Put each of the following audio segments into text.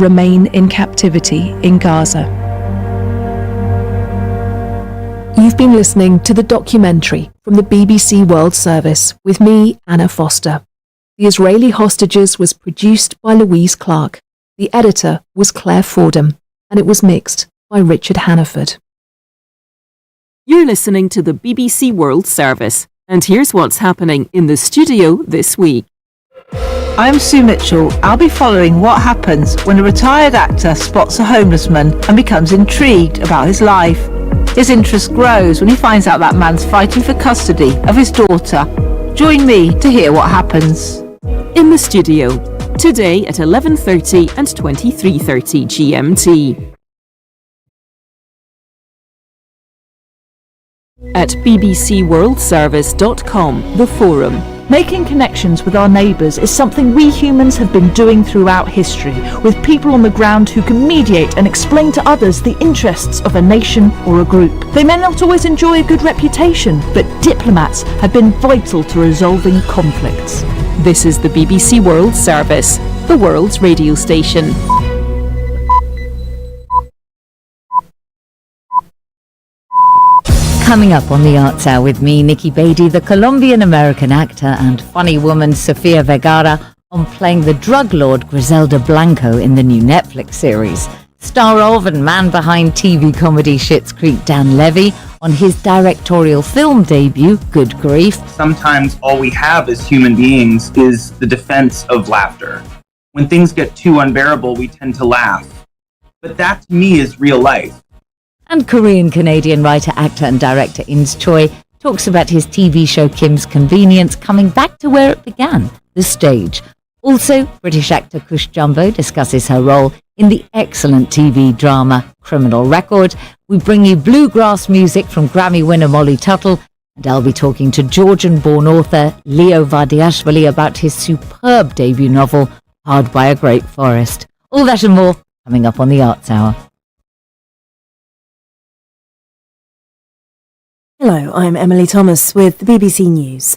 remain in captivity in Gaza. You've been listening to the documentary from the BBC World Service with me, Anna Foster. The Israeli Hostages was produced by Louise Clark. The editor was Claire Fordham, and it was mixed by Richard Hannaford. You're listening to the BBC World Service, and here's what's happening in the studio this week. I'm Sue Mitchell. I'll be following what happens when a retired actor spots a homeless man and becomes intrigued about his life. His interest grows when he finds out that man's fighting for custody of his daughter. Join me to hear what happens. In the studio, today at 11:30 and 23:30 GMT. At bbcworldservice.com, the forum. Making connections with our neighbours is something we humans have been doing throughout history, with people on the ground who can mediate and explain to others the interests of a nation or a group. They may not always enjoy a good reputation, but diplomats have been vital to resolving conflicts. This is the BBC World Service, the world's radio station. Coming up on the Arts Hour with me, Nikki Beatty, the Colombian-American actor and funny woman Sofia Vergara on playing the drug lord Griselda Blanco in the new Netflix series. Star of and man behind TV comedy Schitt's Creek Dan Levy on his directorial film debut, Good Grief. Sometimes all we have as human beings is the defense of laughter. When things get too unbearable, we tend to laugh. But that to me is real life. And Korean-Canadian writer, actor and director Ins Choi talks about his TV show Kim's Convenience coming back to where it began, the stage. Also, British actor Kush Jumbo discusses her role in the excellent TV drama Criminal Record. We bring you bluegrass music from Grammy winner Molly Tuttle, and I'll be talking to Georgian-born author Leo Vardiashvili about his superb debut novel, Hard by a Great Forest. All that and more coming up on the Arts Hour. Hello, I'm Emily Thomas with the BBC News.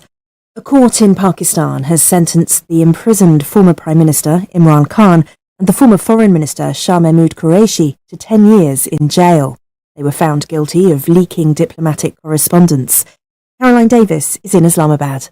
A court in Pakistan has sentenced the imprisoned former Prime Minister Imran Khan and the former Foreign Minister Shah Mahmood Qureshi to 10 years in jail. They were found guilty of leaking diplomatic correspondence. Caroline Davis is in Islamabad.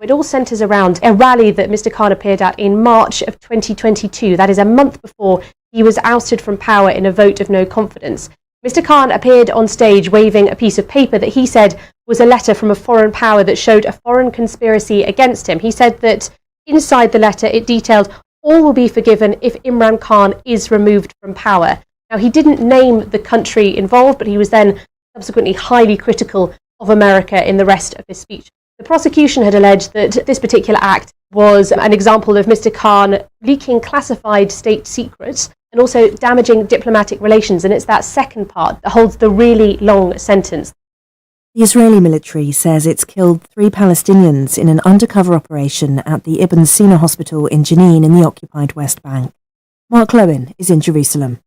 It all centres around a rally that Mr Khan appeared at in March of 2022. That is a month before he was ousted from power in a vote of no confidence. Mr Khan appeared on stage waving a piece of paper that he said was a letter from a foreign power that showed a foreign conspiracy against him. He said that inside the letter it detailed all will be forgiven if Imran Khan is removed from power. Now, he didn't name the country involved, but he was then subsequently highly critical of America in the rest of his speech. The prosecution had alleged that this particular act was an example of Mr Khan leaking classified state secrets and also damaging diplomatic relations, and it's that second part that holds the really long sentence. The Israeli military says it's killed 3 Palestinians in an undercover operation at the Ibn Sina hospital in Jenin in the occupied West Bank. Mark Lowen is in Jerusalem.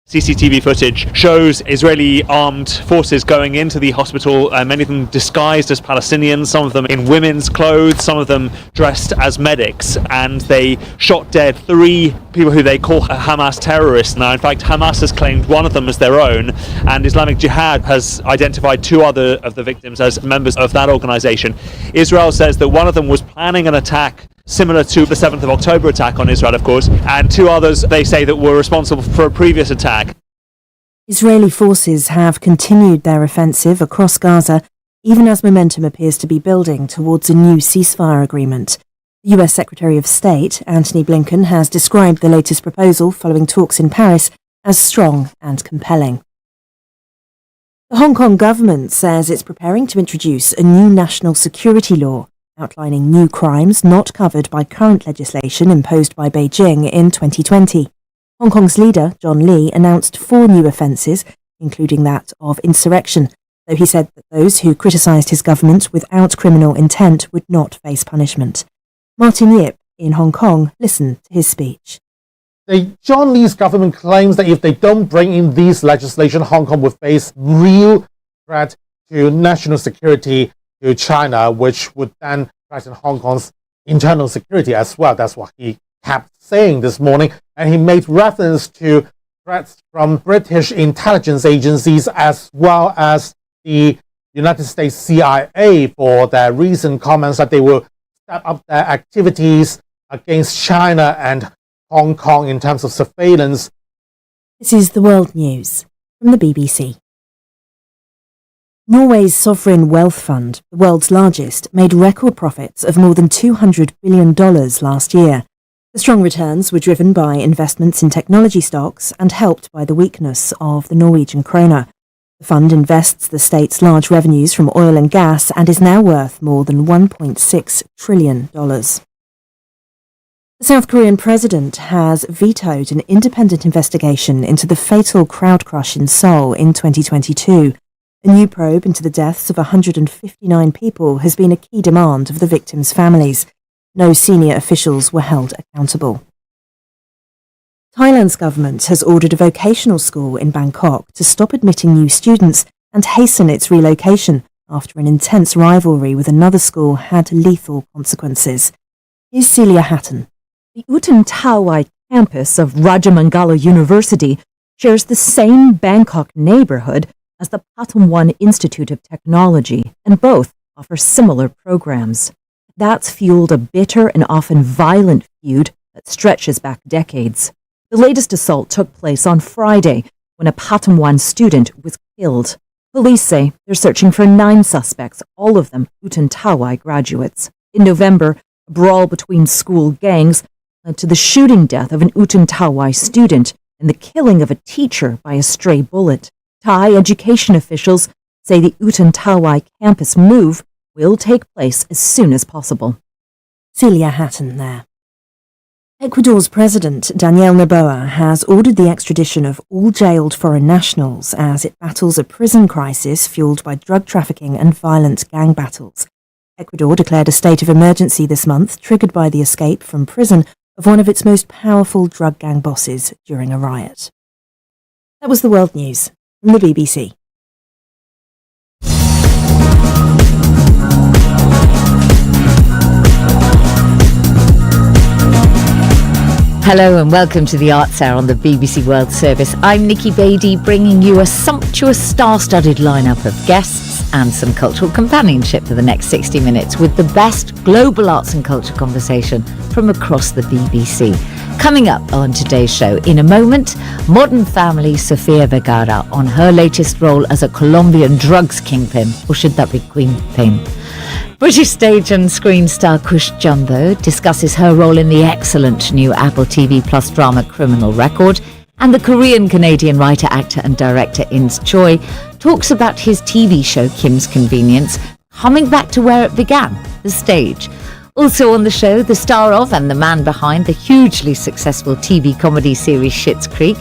CCTV footage shows Israeli armed forces going into the hospital, many of them disguised as Palestinians, some of them in women's clothes, some of them dressed as medics, and they shot dead 3 people who they call Hamas terrorists. Now, in fact, Hamas has claimed one of them as their own, and Islamic Jihad has identified 2 other of the victims as members of that organisation. Israel says that one of them was planning an attack similar to the 7th of October attack on Israel, of course, and 2 others they say that were responsible for a previous attack. Israeli forces have continued their offensive across Gaza, even as momentum appears to be building towards a new ceasefire agreement. The US Secretary of State, Antony Blinken, has described the latest proposal following talks in Paris as strong and compelling. The Hong Kong government says it's preparing to introduce a new national security law, outlining new crimes not covered by current legislation imposed by Beijing in 2020. Hong Kong's leader, John Lee, announced 4 new offences, including that of insurrection, though he said that those who criticised his government without criminal intent would not face punishment. Martin Yip in Hong Kong listened to his speech. John Lee's government claims that if they don't bring in these legislation, Hong Kong would face real threat to national security to China, which would then threaten Hong Kong's internal security as well. That's what he kept saying this morning, and he made reference to threats from British intelligence agencies as well as the United States CIA for their recent comments that they will step up their activities against China and Hong Kong in terms of surveillance. This is the World News from the BBC. Norway's sovereign wealth fund, the world's largest, made record profits of more than $200 billion last year. The strong returns were driven by investments in technology stocks and helped by the weakness of the Norwegian kroner. The fund invests the state's large revenues from oil and gas and is now worth more than $1.6 trillion. The South Korean president has vetoed an independent investigation into the fatal crowd crush in Seoul in 2022. A new probe into the deaths of 159 people has been a key demand of the victims' families. No senior officials were held accountable. Thailand's government has ordered a vocational school in Bangkok to stop admitting new students and hasten its relocation after an intense rivalry with another school had lethal consequences. Here's Celia Hatton. The Utan Tawai campus of Rajamangala University shares the same Bangkok neighborhood as the Pathumwan Institute of Technology, and both offer similar programs. That's fueled a bitter and often violent feud that stretches back decades. The latest assault took place on Friday when a Pathumwan student was killed. Police say they're searching for 9 suspects, all of them Utan Tawai graduates. In November, a brawl between school gangs led to the shooting death of an Utan Tawai student and the killing of a teacher by a stray bullet. Thai education officials say the Utan Tawai campus move will take place as soon as possible. Celia Hatton there. Ecuador's President Daniel Noboa has ordered the extradition of all jailed foreign nationals as it battles a prison crisis fueled by drug trafficking and violent gang battles. Ecuador declared a state of emergency this month, triggered by the escape from prison of one of its most powerful drug gang bosses during a riot. That was the World News from the BBC. Hello and welcome to the Arts Hour on the BBC World Service. I'm Nikki Beattie, bringing you a sumptuous star-studded lineup of guests and some cultural companionship for the next 60 minutes with the best global arts and culture conversation from across the BBC. Coming up on today's show, in a moment, Modern Family Sofia Vergara on her latest role as a Colombian drugs kingpin, or should that be queenpin? British stage and screen star Kush Jumbo discusses her role in the excellent new Apple TV Plus drama Criminal Record, and the Korean-Canadian writer, actor and director Ins Choi talks about his TV show Kim's Convenience, coming back to where it began, the stage. Also on the show, the star of and the man behind the hugely successful TV comedy series Schitt's Creek,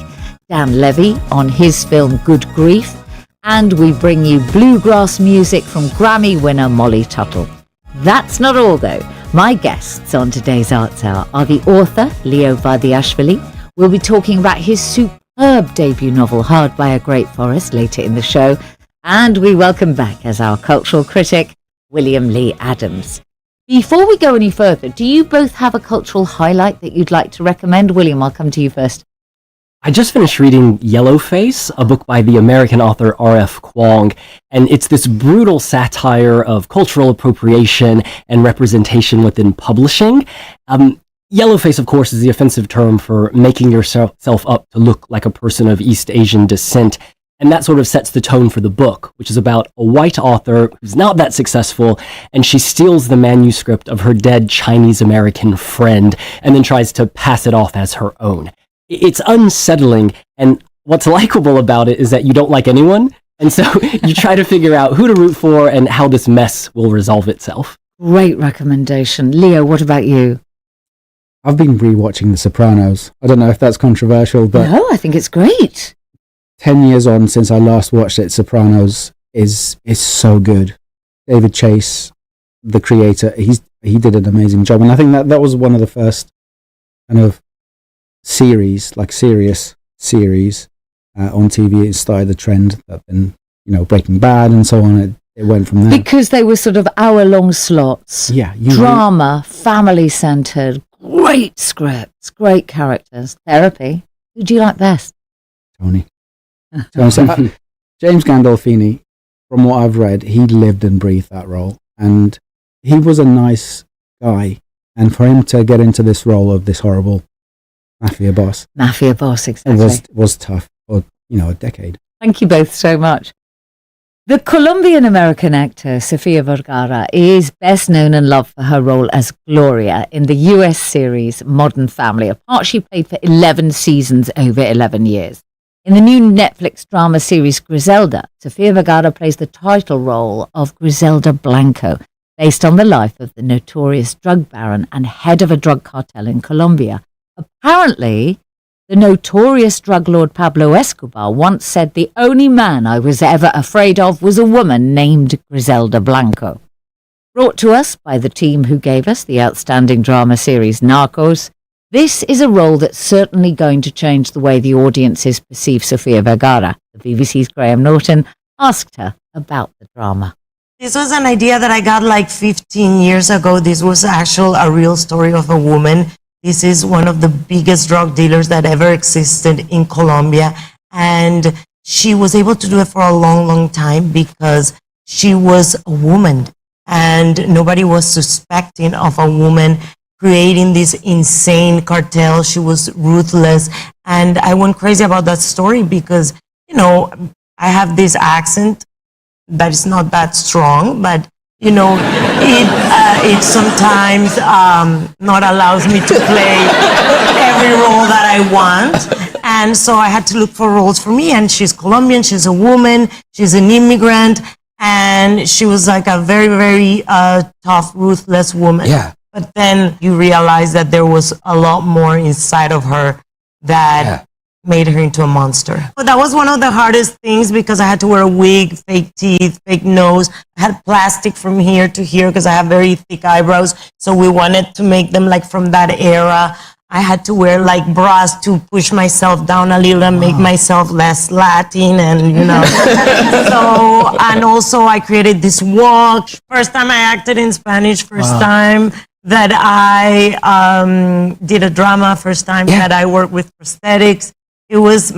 Dan Levy, on his film Good Grief, and we bring you bluegrass music from Grammy winner Molly Tuttle. That's not all though. My guests on today's Arts Hour are the author Leo Vardiashvili. We'll be talking about his superb debut novel Hard by a Great Forest later in the show, and we welcome back as our cultural critic William Lee Adams. Before we go any further, do you both have a cultural highlight that you'd like to recommend? William, I'll come to you first. I just finished reading Yellowface, a book by the American author R.F. Kuang, and it's this brutal satire of cultural appropriation and representation within publishing. Yellowface, of course, is the offensive term for making yourself up to look like a person of East Asian descent, and that sort of sets the tone for the book, which is about a white author who's not that successful, and she steals the manuscript of her dead Chinese-American friend and then tries to pass it off as her own. It's unsettling, and what's likable about it is that you don't like anyone, and so you try to figure out who to root for and how this mess will resolve itself. Great recommendation. Leo, what about you? I've been rewatching The Sopranos. I don't know if that's controversial, but... No, I think it's great. 10 years on since I last watched it, Sopranos is so good. David Chase, the creator, he did an amazing job, and I think that was one of the first kind of series, like serious series on TV. It started the trend that then, Breaking Bad and so on. It went from there. Because they were sort of hour-long slots. Yeah. Drama, family-centered, Great scripts, great characters, therapy. Who do you like best? Tony. James Gandolfini, from what I've read, he lived and breathed that role. And he was a nice guy. And for him to get into this role of this horrible mafia boss. Mafia boss, exactly. It was tough for, a decade. Thank you both so much. The Colombian-American actor Sofia Vergara is best known and loved for her role as Gloria in the US series Modern Family, a part she played for 11 seasons over 11 years. In the new Netflix drama series Griselda, Sofia Vergara plays the title role of Griselda Blanco, based on the life of the notorious drug baron and head of a drug cartel in Colombia. Apparently, the notorious drug lord Pablo Escobar once said, "The only man I was ever afraid of was a woman named Griselda Blanco." Brought to us by the team who gave us the outstanding drama series Narcos, this is a role that's certainly going to change the way the audiences perceive Sofia Vergara. The BBC's Graham Norton asked her about the drama. This was an idea that I got like 15 years ago. This was actually a real story of a woman. This is one of the biggest drug dealers that ever existed in Colombia. And she was able to do it for a long, long time because she was a woman. And nobody was suspecting of a woman creating this insane cartel. She was ruthless. And I went crazy about that story because, I have this accent that is not that strong, but it sometimes not allows me to play every role that I want. And so I had to look for roles for me. And she's Colombian, she's a woman, she's an immigrant, and she was like a very, very tough, ruthless woman. Yeah. But then you realize that there was a lot more inside of her that made her into a monster. But that was one of the hardest things because I had to wear a wig, fake teeth, fake nose. I had plastic from here to here because I have very thick eyebrows. So we wanted to make them like from that era. I had to wear like bras to push myself down a little and make myself less Latin and, So, and also I created this walk. First time I acted in Spanish, first time that I did a drama, first time that I worked with prosthetics. It was,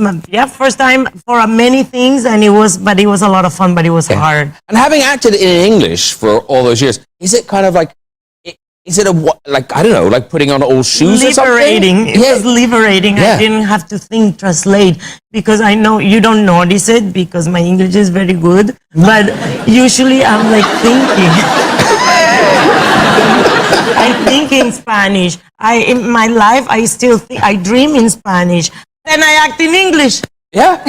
first time for many things, and it was a lot of fun, but it was hard. And having acted in English for all those years, is it kind of like, is it I don't know, like putting on old shoes or something? Liberating. It was liberating. I didn't have to think, translate, because I know you don't notice it because my English is very good, but usually I'm like thinking. I think in Spanish. In my life, I still think, I dream in Spanish. Then I act in English. Yeah.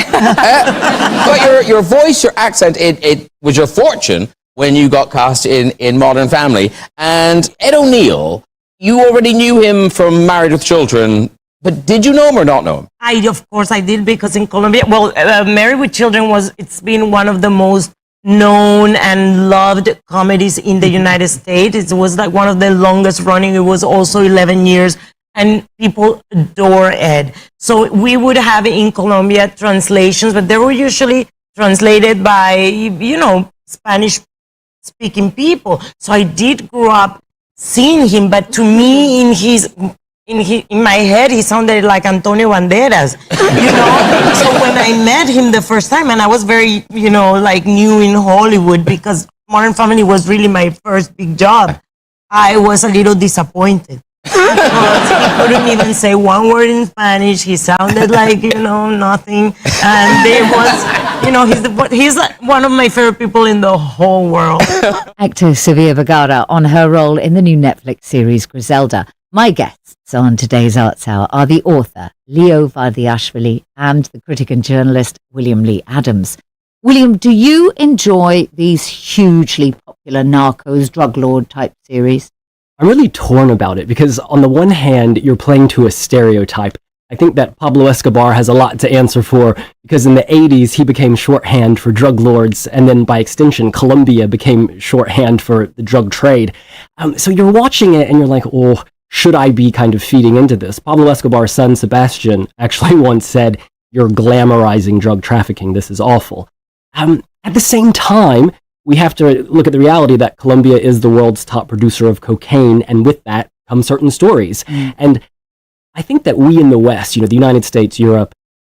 But your voice, your accent, it was your fortune when you got cast in Modern Family. And Ed O'Neill, you already knew him from Married with Children, but did you know him or not know him? Of course I did, because in Colombia, Married with Children it's been one of the most known and loved comedies in the United States. It was like one of the longest running. It was also 11 years. And people adore Ed. So we would have in Colombia translations, but they were usually translated by, Spanish-speaking people. So I did grow up seeing him, but to me, in my head, he sounded like Antonio Banderas, So when I met him the first time, and I was very, new in Hollywood, because Modern Family was really my first big job, I was a little disappointed. Because he couldn't even say one word in Spanish. He sounded like, nothing. And it was, he's one of my favorite people in the whole world. Actor Sofia Vergara on her role in the new Netflix series Griselda. My guests on today's Arts Hour are the author, Leo Vardiashvili, and the critic and journalist, William Lee Adams. William, do you enjoy these hugely popular Narcos, drug lord type series? I'm really torn about it because on the one hand, you're playing to a stereotype. I think that Pablo Escobar has a lot to answer for because in the 80s, he became shorthand for drug lords, and then by extension, Colombia became shorthand for the drug trade. So you're watching it and you're like, oh, should I be kind of feeding into this? Pablo Escobar's son, Sebastian, actually once said, you're glamorizing drug trafficking. This is awful. At the same time, we have to look at the reality that Colombia is the world's top producer of cocaine, and with that, come certain stories. And I think that we in the West, the United States, Europe,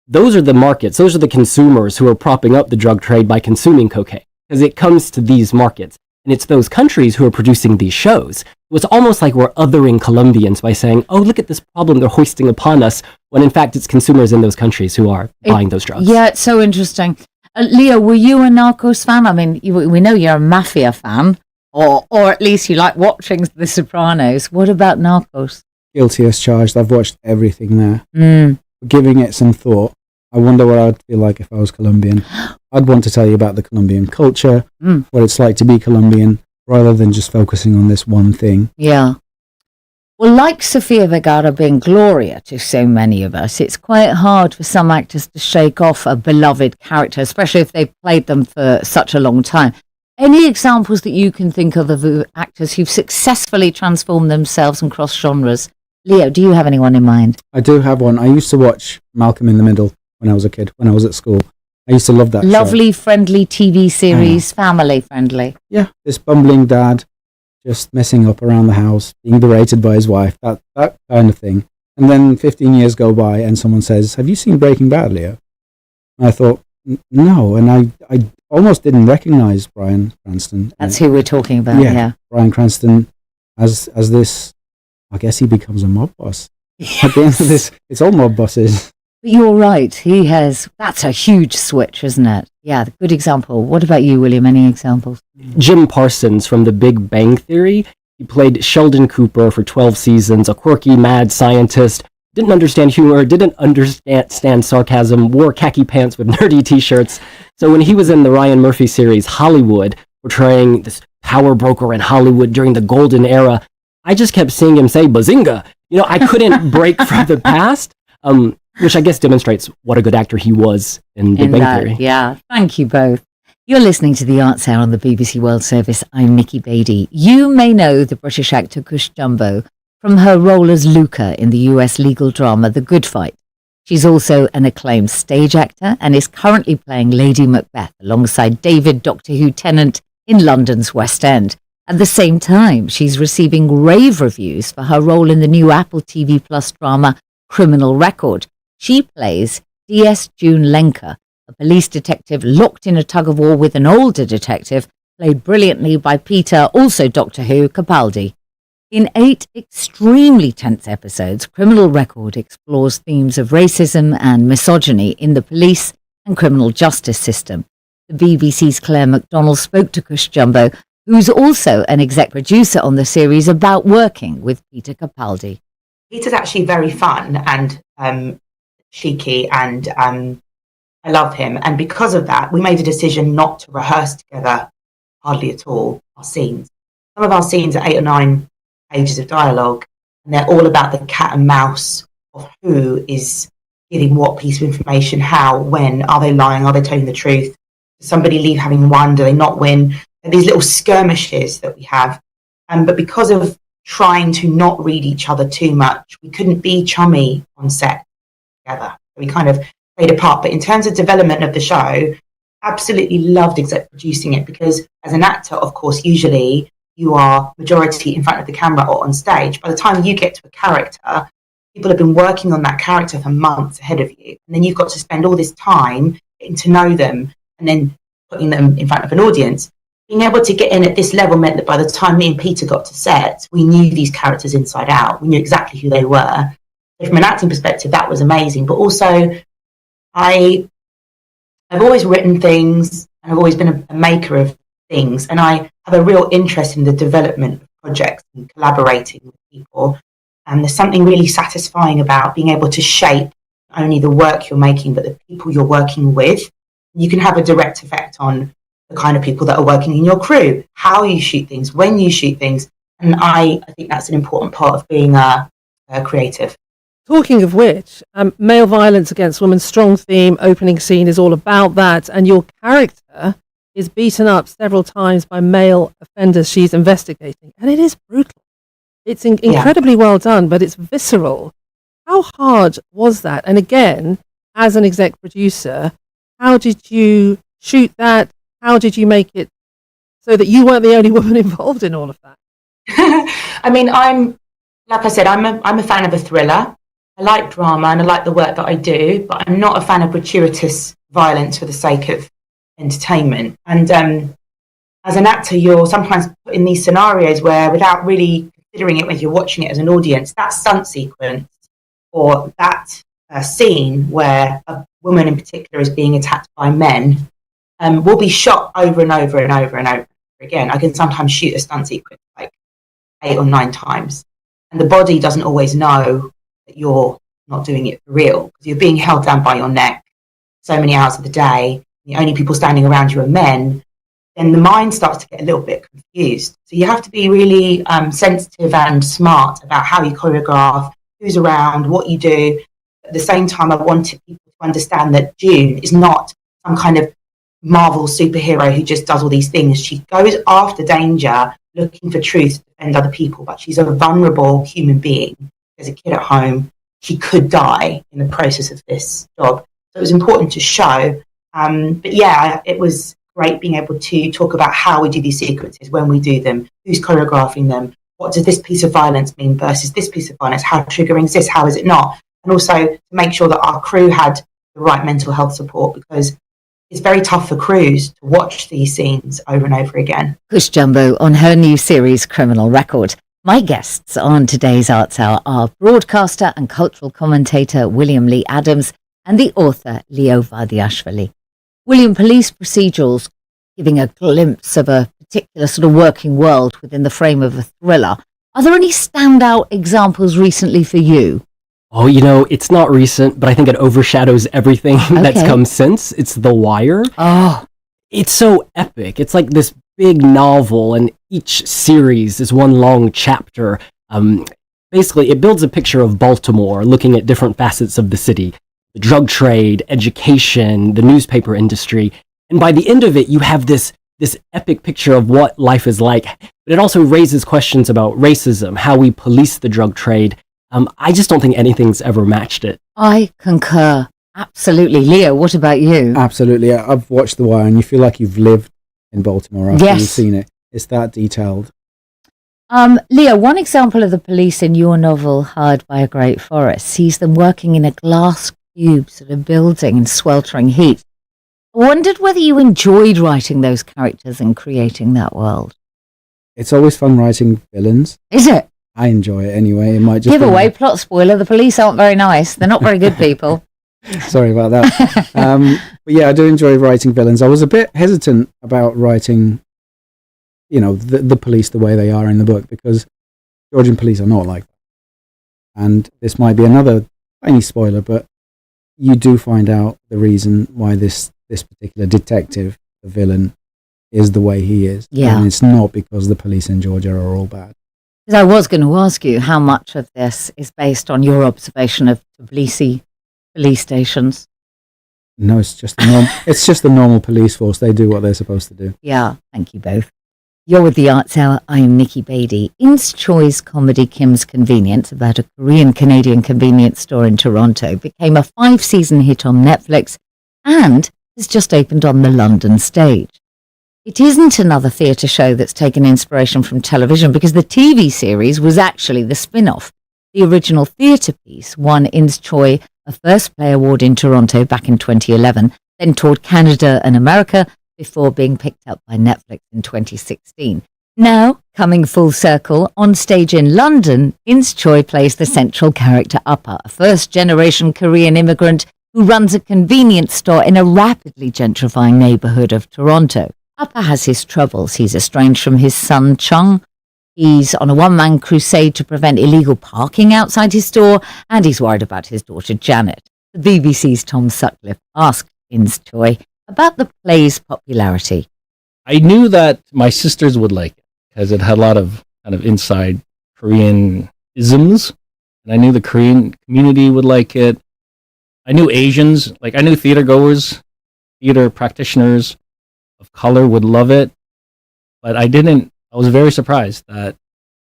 those are the markets, those are the consumers who are propping up the drug trade by consuming cocaine, because it comes to these markets. And it's those countries who are producing these shows. It's almost like we're othering Colombians by saying, oh, look at this problem they're hoisting upon us, when in fact it's consumers in those countries who are buying those drugs. Yeah, it's so interesting. Leo, were you a Narcos fan? I mean, we know you're a Mafia fan, or at least you like watching The Sopranos. What about Narcos? Guilty as charged. I've watched everything there. Giving it some thought. I wonder what I'd feel like if I was Colombian. I'd want to tell you about the Colombian culture, what it's like to be Colombian, rather than just focusing on this one thing. Yeah. Well, like Sofia Vergara being Gloria to so many of us, it's quite hard for some actors to shake off a beloved character, especially if they've played them for such a long time. Any examples that you can think of actors who've successfully transformed themselves and crossed genres? Leo, do you have anyone in mind? I do have one. I used to watch Malcolm in the Middle when I was a kid, when I was at school. I used to love that Lovely, show. friendly TV series, family friendly. Yeah, this bumbling dad just messing up around the house, being berated by his wife, that kind of thing. And then 15 years go by and someone says, have you seen Breaking Bad, Leo? And I thought, no. And I almost didn't recognize Bryan Cranston. That's who we're talking about, yeah. Bryan Cranston as this, I guess he becomes a mob boss. Yes. At the end of this, it's all mob bosses. But you're right, that's a huge switch, isn't it? Yeah, good example. What about you, William? Any examples? Jim Parsons from The Big Bang Theory. He played Sheldon Cooper for 12 seasons, a quirky, mad scientist, didn't understand humor, didn't understand sarcasm, wore khaki pants with nerdy t-shirts. So when he was in the Ryan Murphy series Hollywood, portraying this power broker in Hollywood during the golden era, I just kept seeing him say, Bazinga! I couldn't break from the past. Which I guess demonstrates what a good actor he was in Big Bang Theory. Yeah, thank you both. You're listening to The Arts Hour on the BBC World Service. I'm Nikki Beattie. You may know the British actor Cush Jumbo from her role as Luca in the US legal drama The Good Fight. She's also an acclaimed stage actor and is currently playing Lady Macbeth alongside David Doctor Who Tennant in London's West End. At the same time, she's receiving rave reviews for her role in the new Apple TV Plus drama Criminal Record. She plays D.S. June Lenker, a police detective locked in a tug-of-war with an older detective, played brilliantly by Peter, also Doctor Who, Capaldi. In 8 extremely tense episodes, Criminal Record explores themes of racism and misogyny in the police and criminal justice system. The BBC's Claire MacDonald spoke to Cush Jumbo, who's also an exec producer on the series, about working with Peter Capaldi. Peter's actually very fun and cheeky, and I love him. And because of that, we made a decision not to rehearse together hardly at all our scenes. Some of our scenes are 8 or 9 pages of dialogue, and they're all about the cat and mouse of who is giving what piece of information, how, when, are they lying, are they telling the truth? Does somebody leave having won, do they not win? And these little skirmishes that we have. But because of trying to not read each other too much, we couldn't be chummy on set together. We kind of played apart. But in terms of development of the show, absolutely loved exec producing it, because as an actor, of course, usually you are majority in front of the camera or on stage. By the time you get to a character, people have been working on that character for months ahead of you. And then you've got to spend all this time getting to know them and then putting them in front of an audience. Being able to get in at this level meant that by the time me and Peter got to set, we knew these characters inside out. We knew exactly who they were. So from an acting perspective, that was amazing. But also, I've always written things, and I've always been a maker of things. And I have a real interest in the development of projects and collaborating with people. And there's something really satisfying about being able to shape not only the work you're making, but the people you're working with. You can have a direct effect on the kind of people that are working in your crew, how you shoot things, when you shoot things. And I think that's an important part of being a creative. Talking of which, male violence against women, strong theme, opening scene is all about that. And your character is beaten up several times by male offenders she's investigating. And it is brutal. It's incredibly well done, but it's visceral. How hard was that? And again, as an exec producer, how did you shoot that? How did you make it so that you weren't the only woman involved in all of that? I mean, I'm like I said, I'm a fan of a thriller. I like drama and I like the work that I do, but I'm not a fan of gratuitous violence for the sake of entertainment. And as an actor, you're sometimes put in these scenarios where, without really considering it when you're watching it as an audience, that stunt sequence or that scene where a woman in particular is being attacked by men will be shot over and over and over and over again. I can sometimes shoot a stunt sequence like 8 or 9 times, and the body doesn't always know that you're not doing it for real because you're being held down by your neck so many hours of the day. The only people standing around you are men. Then the mind starts to get a little bit confused. So you have to be really sensitive and smart about how you choreograph, who's around, what you do. At the same time, I wanted people to understand that June is not some kind of Marvel superhero who just does all these things. She goes after danger, looking for truth to defend other people, but she's a vulnerable human being. There's a kid at home. She could die in the process of this job. So it was important to show. But yeah, it was great being able to talk about how we do these sequences, when we do them, who's choreographing them, what does this piece of violence mean versus this piece of violence, how triggering is this, how is it not? And also to make sure that our crew had the right mental health support, because it's very tough for crews to watch these scenes over and over again. Kush Jumbo on her new series Criminal Record. My guests on today's Arts Hour are broadcaster and cultural commentator William Lee Adams and the author Leo Vardiashvili. William, police procedurals giving a glimpse of a particular sort of working world within the frame of a thriller. Are there any standout examples recently for you? Oh, it's not recent, but I think it overshadows everything that's come since. It's The Wire. Oh. It's so epic. It's like this big novel, and each series is one long chapter. Basically, it builds a picture of Baltimore, looking at different facets of the city. The drug trade, education, the newspaper industry. And by the end of it, you have this epic picture of what life is like. But it also raises questions about racism, how we police the drug trade. I just don't think anything's ever matched it. I concur. Absolutely. Leo, what about you? Absolutely. I've watched The Wire, and you feel like you've lived in Baltimore after you've seen it. It's that detailed. Leo, one example of the police in your novel, Hired by a Great Forest, sees them working in a glass cube sort of building in sweltering heat. I wondered whether you enjoyed writing those characters and creating that world. It's always fun writing villains. Is it? I enjoy it anyway. It might just Give away, plot spoiler, the police aren't very nice. They're not very good people. Sorry about that. But yeah, I do enjoy writing villains. I was a bit hesitant about writing, the police the way they are in the book, because Georgian police are not like that. And this might be another tiny spoiler, but you do find out the reason why this particular detective, the villain, is the way he is. Yeah. And it's not because the police in Georgia are all bad. Because I was going to ask you how much of this is based on your observation of Tbilisi police stations. No, it's just the normal police force. They do what they're supposed to do. Yeah, thank you both. You're with the Arts Hour. I'm Nikki Beattie. In's Choi's comedy Kim's Convenience, about a Korean-Canadian convenience store in Toronto, became a 5-season hit on Netflix and has just opened on the London stage. It isn't another theatre show that's taken inspiration from television, because the TV series was actually the spin-off. The original theatre piece won In's Choi a First Play Award in Toronto back in 2011, then toured Canada and America before being picked up by Netflix in 2016. Now, coming full circle, on stage in London, In's Choi plays the central character Upper, a first-generation Korean immigrant who runs a convenience store in a rapidly gentrifying neighbourhood of Toronto. Upper has his troubles. He's estranged from his son, Chung. He's on a one-man crusade to prevent illegal parking outside his store, and he's worried about his daughter, Janet. The BBC's Tom Sutcliffe asked In's Choi about the play's popularity. I knew that my sisters would like it, because it had a lot of kind of inside Korean isms, and I knew the Korean community would like it. I knew Asians, I knew theater goers, theater practitioners of color would love it, but I was very surprised that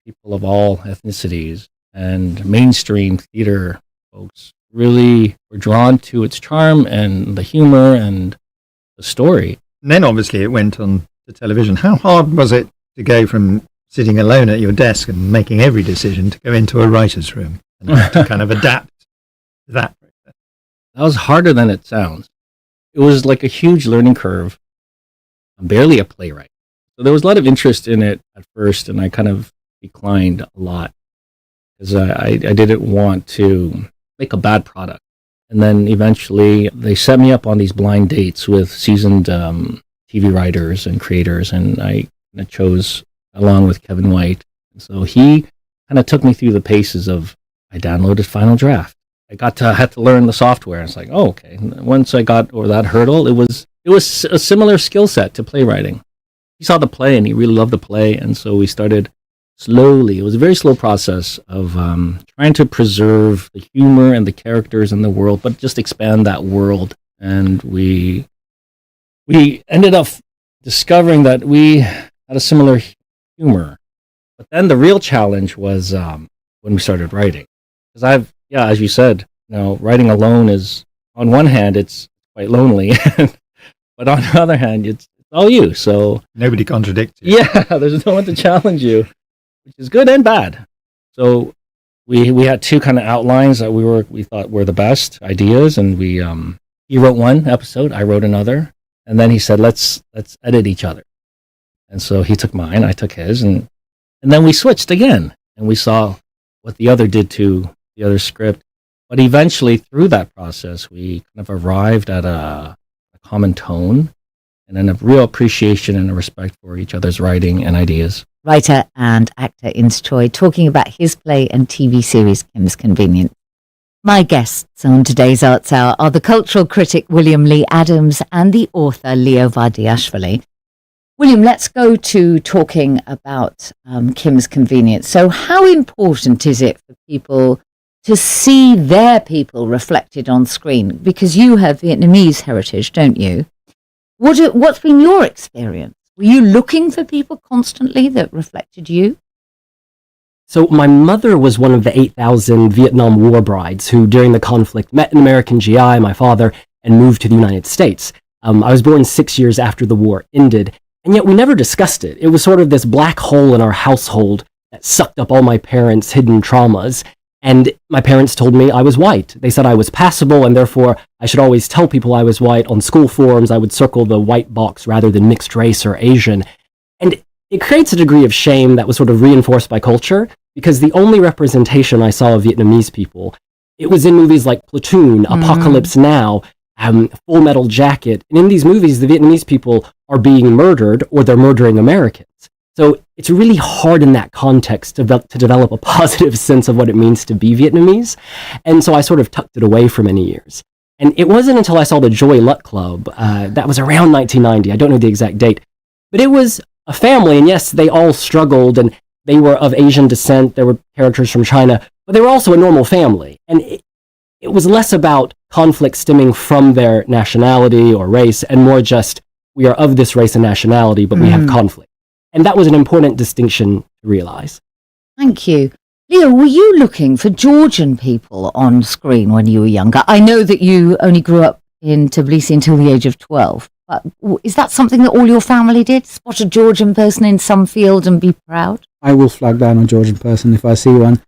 people of all ethnicities and mainstream theater folks really were drawn to its charm and the humor and the story. And then obviously it went on to television. How hard was it to go from sitting alone at your desk and making every decision to go into a writer's room and have to kind of adapt to that. That was harder than it sounds. It was like a huge learning curve. I'm barely a playwright. So there was a lot of interest in it at first, and I kind of declined a lot because I didn't want to make a bad product. And then eventually they set me up on these blind dates with seasoned TV writers and creators, and I kind of chose along with Kevin White. And so he kind of took me through the paces of, I downloaded Final Draft. I had to learn the software. It's like, oh, okay. And once I got over that hurdle, it was a similar skill set to playwriting. He saw the play and he really loved the play, and so we started slowly. It was a very slow process of trying to preserve the humor and the characters in the world, but just expand that world. And we ended up discovering that we had a similar humor. But then the real challenge was when we started writing, because as you said, writing alone is, on one hand, it's quite lonely, but on the other hand, it's all you. So nobody contradicts you. Yeah, there's no one to challenge you, which is good and bad. So we had two kind of outlines that we thought were the best ideas, and he wrote one episode, I wrote another, and then he said, let's edit each other. And so he took mine, I took his, and then we switched again, and we saw what the other did to the other script. But eventually, through that process, we kind of arrived at a common tone and then a real appreciation and a respect for each other's writing and ideas. Writer and actor Ins Choi talking about his play and TV series Kim's Convenience. My guests on today's Arts Hour are the cultural critic William Lee Adams and the author Leo Vardiashvili. William, let's go to talking about Kim's Convenience. So how important is it for people to see their people reflected on screen? Because you have Vietnamese heritage, don't you? What's been your experience? Were you looking for people constantly that reflected you? So my mother was one of the 8,000 Vietnam War brides who, during the conflict, met an American GI, my father, and moved to the United States. I was born 6 years after the war ended, and yet we never discussed it. It was sort of this black hole in our household that sucked up all my parents' hidden traumas. And my parents told me I was white. They said I was passable, and therefore I should always tell people I was white. On school forums, I would circle the white box rather than mixed race or Asian. And it creates a degree of shame that was sort of reinforced by culture, because the only representation I saw of Vietnamese people, it was in movies like Platoon, Apocalypse Now, Full Metal Jacket. And in these movies, the Vietnamese people are being murdered or they're murdering Americans. So it's really hard in that context to develop a positive sense of what it means to be Vietnamese. And so I sort of tucked it away for many years. And it wasn't until I saw the Joy Luck Club, that was around 1990, I don't know the exact date, but it was a family, and yes, they all struggled, and they were of Asian descent, there were characters from China, but they were also a normal family. And it was less about conflict stemming from their nationality or race, and more just, we are of this race and nationality, but we have conflict. And that was an important distinction to realize. Thank you. Leo, were you looking for Georgian people on screen when you were younger? I know that you only grew up in Tbilisi until the age of 12, but is that something that all your family did? Spot a Georgian person in some field and be proud? I will flag down a Georgian person if I see one.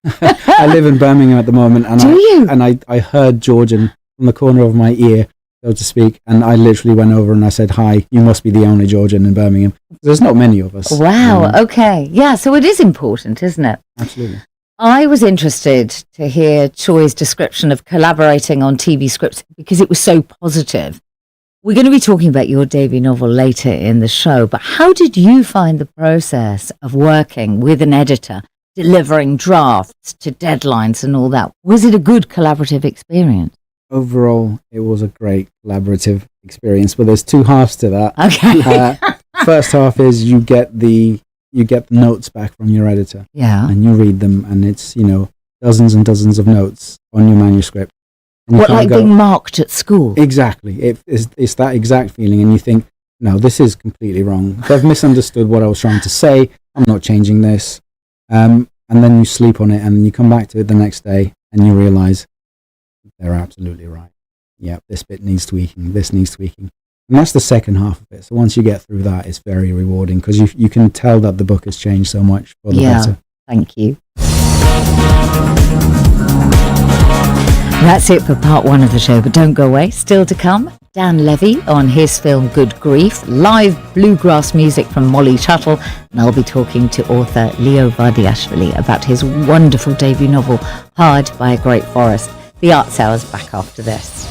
I live in Birmingham at the moment, and I heard Georgian from the corner of my ear, so to speak, and I literally went over and I said, "Hi, you must be the only Georgian in Birmingham." There's not many of us. Wow, okay. Yeah, so it is important, isn't it? Absolutely. I was interested to hear Choi's description of collaborating on TV scripts because it was so positive. We're going to be talking about your debut novel later in the show, but how did you find the process of working with an editor, delivering drafts to deadlines and all that? Was it a good collaborative experience? Overall, it was a great collaborative experience, but there's two halves to that. Okay. First half is you get the notes back from your editor. Yeah. And you read them, and it's, dozens and dozens of notes on your manuscript. And What, like being marked at school? Exactly. It's that exact feeling, and you think, no, this is completely wrong. They've misunderstood what I was trying to say. I'm not changing this. And then you sleep on it, and you come back to it the next day, and you realize they're absolutely right. Yeah, this bit needs tweaking. This needs tweaking. And that's the second half of it. So once you get through that, it's very rewarding because you can tell that the book has changed so much for the better. Thank you. That's it for part one of the show, but don't go away. Still to come, Dan Levy on his film Good Grief, live bluegrass music from Molly Tuttle, and I'll be talking to author Leo Vardiashvili about his wonderful debut novel, Hard by a Great Forest. The Arts Hour's back after this.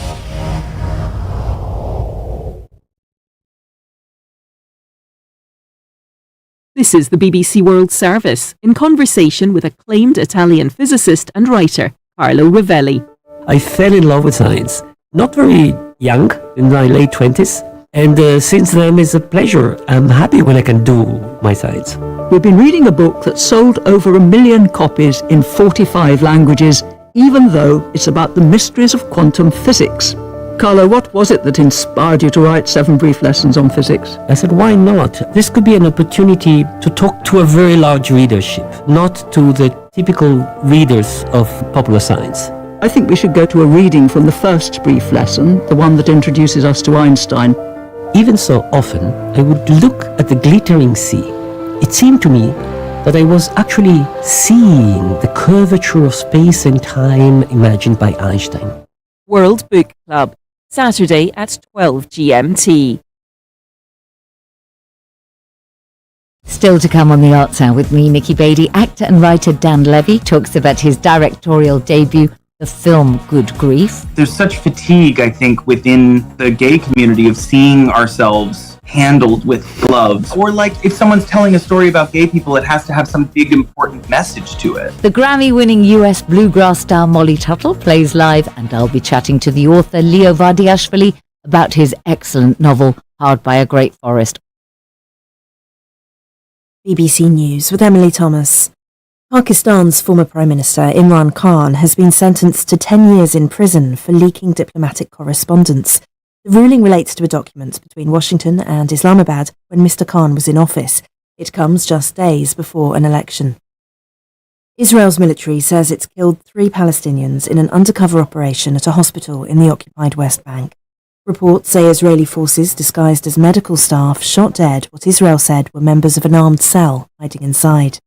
This is the BBC World Service, in conversation with acclaimed Italian physicist and writer, Carlo Rovelli. I fell in love with science, not very young, in my late 20s, and since then it's a pleasure. I'm happy when I can do my science. We've been reading a book that sold over 1 million copies in 45 languages, even though it's about the mysteries of quantum physics. Carlo, what was it that inspired you to write 7 brief lessons on physics? I said, why not? This could be an opportunity to talk to a very large readership, not to the typical readers of popular science. I think we should go to a reading from the first brief lesson, the one that introduces us to Einstein. Even so often, I would look at the glittering sea. It seemed to me that I was actually seeing the curvature of space and time imagined by Einstein. World Book Club, Saturday at 12 GMT. Still to come on the Arts Hour with me, Nikki Beattie. Actor and writer Dan Levy talks about his directorial debut, the film Good Grief. There's such fatigue, I think, within the gay community of seeing ourselves handled with gloves. Or like if someone's telling a story about gay people, it has to have some big important message to it. The Grammy-winning US bluegrass star Molly Tuttle plays live, and I'll be chatting to the author Leo Vardiashvili about his excellent novel, Hard by a Great Forest. BBC News with Emily Thomas. Pakistan's former Prime Minister Imran Khan has been sentenced to 10 years in prison for leaking diplomatic correspondence. The ruling relates to a document between Washington and Islamabad when Mr. Khan was in office. It comes just days before an election. Israel's military says it's killed 3 Palestinians in an undercover operation at a hospital in the occupied West Bank. Reports say Israeli forces disguised as medical staff shot dead what Israel said were members of an armed cell hiding inside.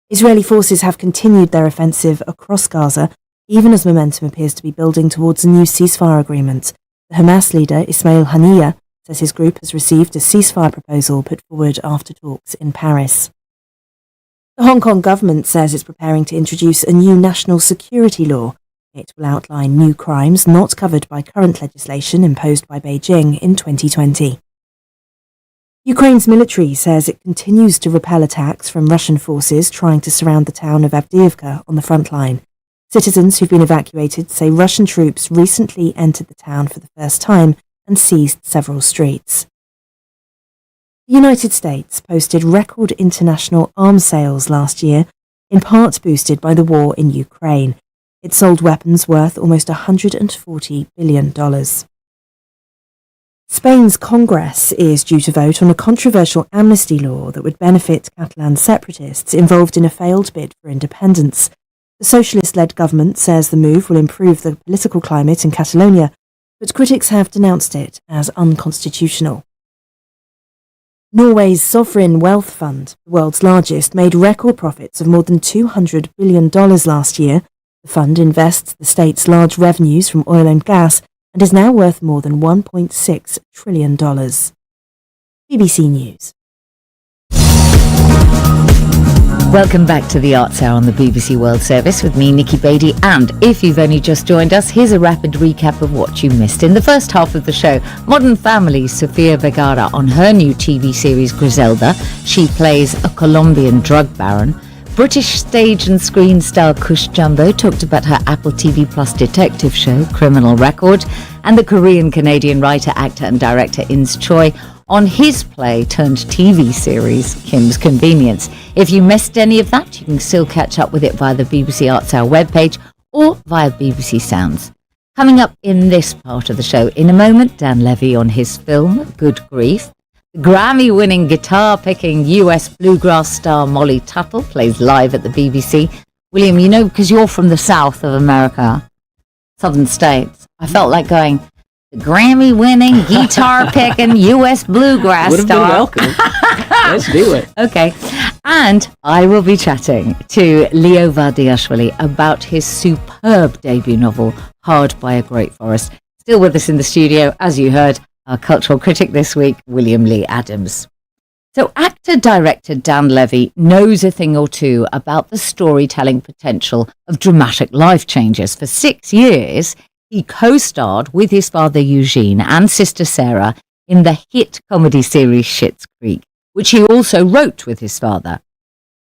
Israeli forces have continued their offensive across Gaza, even as momentum appears to be building towards a new ceasefire agreement. The Hamas leader, Ismail Haniyeh, says his group has received a ceasefire proposal put forward after talks in Paris. The Hong Kong government says it's preparing to introduce a new national security law. It will outline new crimes not covered by current legislation imposed by Beijing in 2020. Ukraine's military says it continues to repel attacks from Russian forces trying to surround the town of Avdiivka on the front line. Citizens who've been evacuated say Russian troops recently entered the town for the first time and seized several streets. The United States posted record international arms sales last year, in part boosted by the war in Ukraine. It sold weapons worth almost $140 billion. Spain's Congress is due to vote on a controversial amnesty law that would benefit Catalan separatists involved in a failed bid for independence. The socialist-led government says the move will improve the political climate in Catalonia, but critics have denounced it as unconstitutional. Norway's sovereign wealth fund, the world's largest, made record profits of more than $200 billion last year. The fund invests the state's large revenues from oil and gas and is now worth more than $1.6 trillion. BBC News. Welcome back to the Arts Hour on the BBC World Service with me, Nikki Beattie, and if you've only just joined us, here's a rapid recap of what you missed. In the first half of the show, Modern Family's Sofia Vergara on her new TV series Griselda. She plays a Colombian drug baron. British stage and screen star Kush Jumbo talked about her Apple TV Plus detective show, Criminal Record, and the Korean-Canadian writer, actor and director Ins Choi on his play turned TV series, Kim's Convenience. If you missed any of that, you can still catch up with it via the BBC Arts Hour webpage or via BBC Sounds. Coming up in this part of the show, in a moment, Dan Levy on his film, Good Grief. The Grammy-winning guitar-picking US bluegrass star Molly Tuttle plays live at the BBC. William, you know, because you're from the south of America, southern states, I felt like going, the Grammy-winning, guitar-picking U.S. bluegrass Would have been star. welcome. Let's do it. Okay. And I will be chatting to Leo Vardiashvili about his superb debut novel, Hard by a Great Forest. Still with us in the studio, as you heard, our cultural critic this week, William Lee Adams. So actor-director Dan Levy knows a thing or two about the storytelling potential of dramatic life changes. For 6 years, he co-starred with his father Eugene and sister Sarah in the hit comedy series Schitt's Creek, which he also wrote with his father.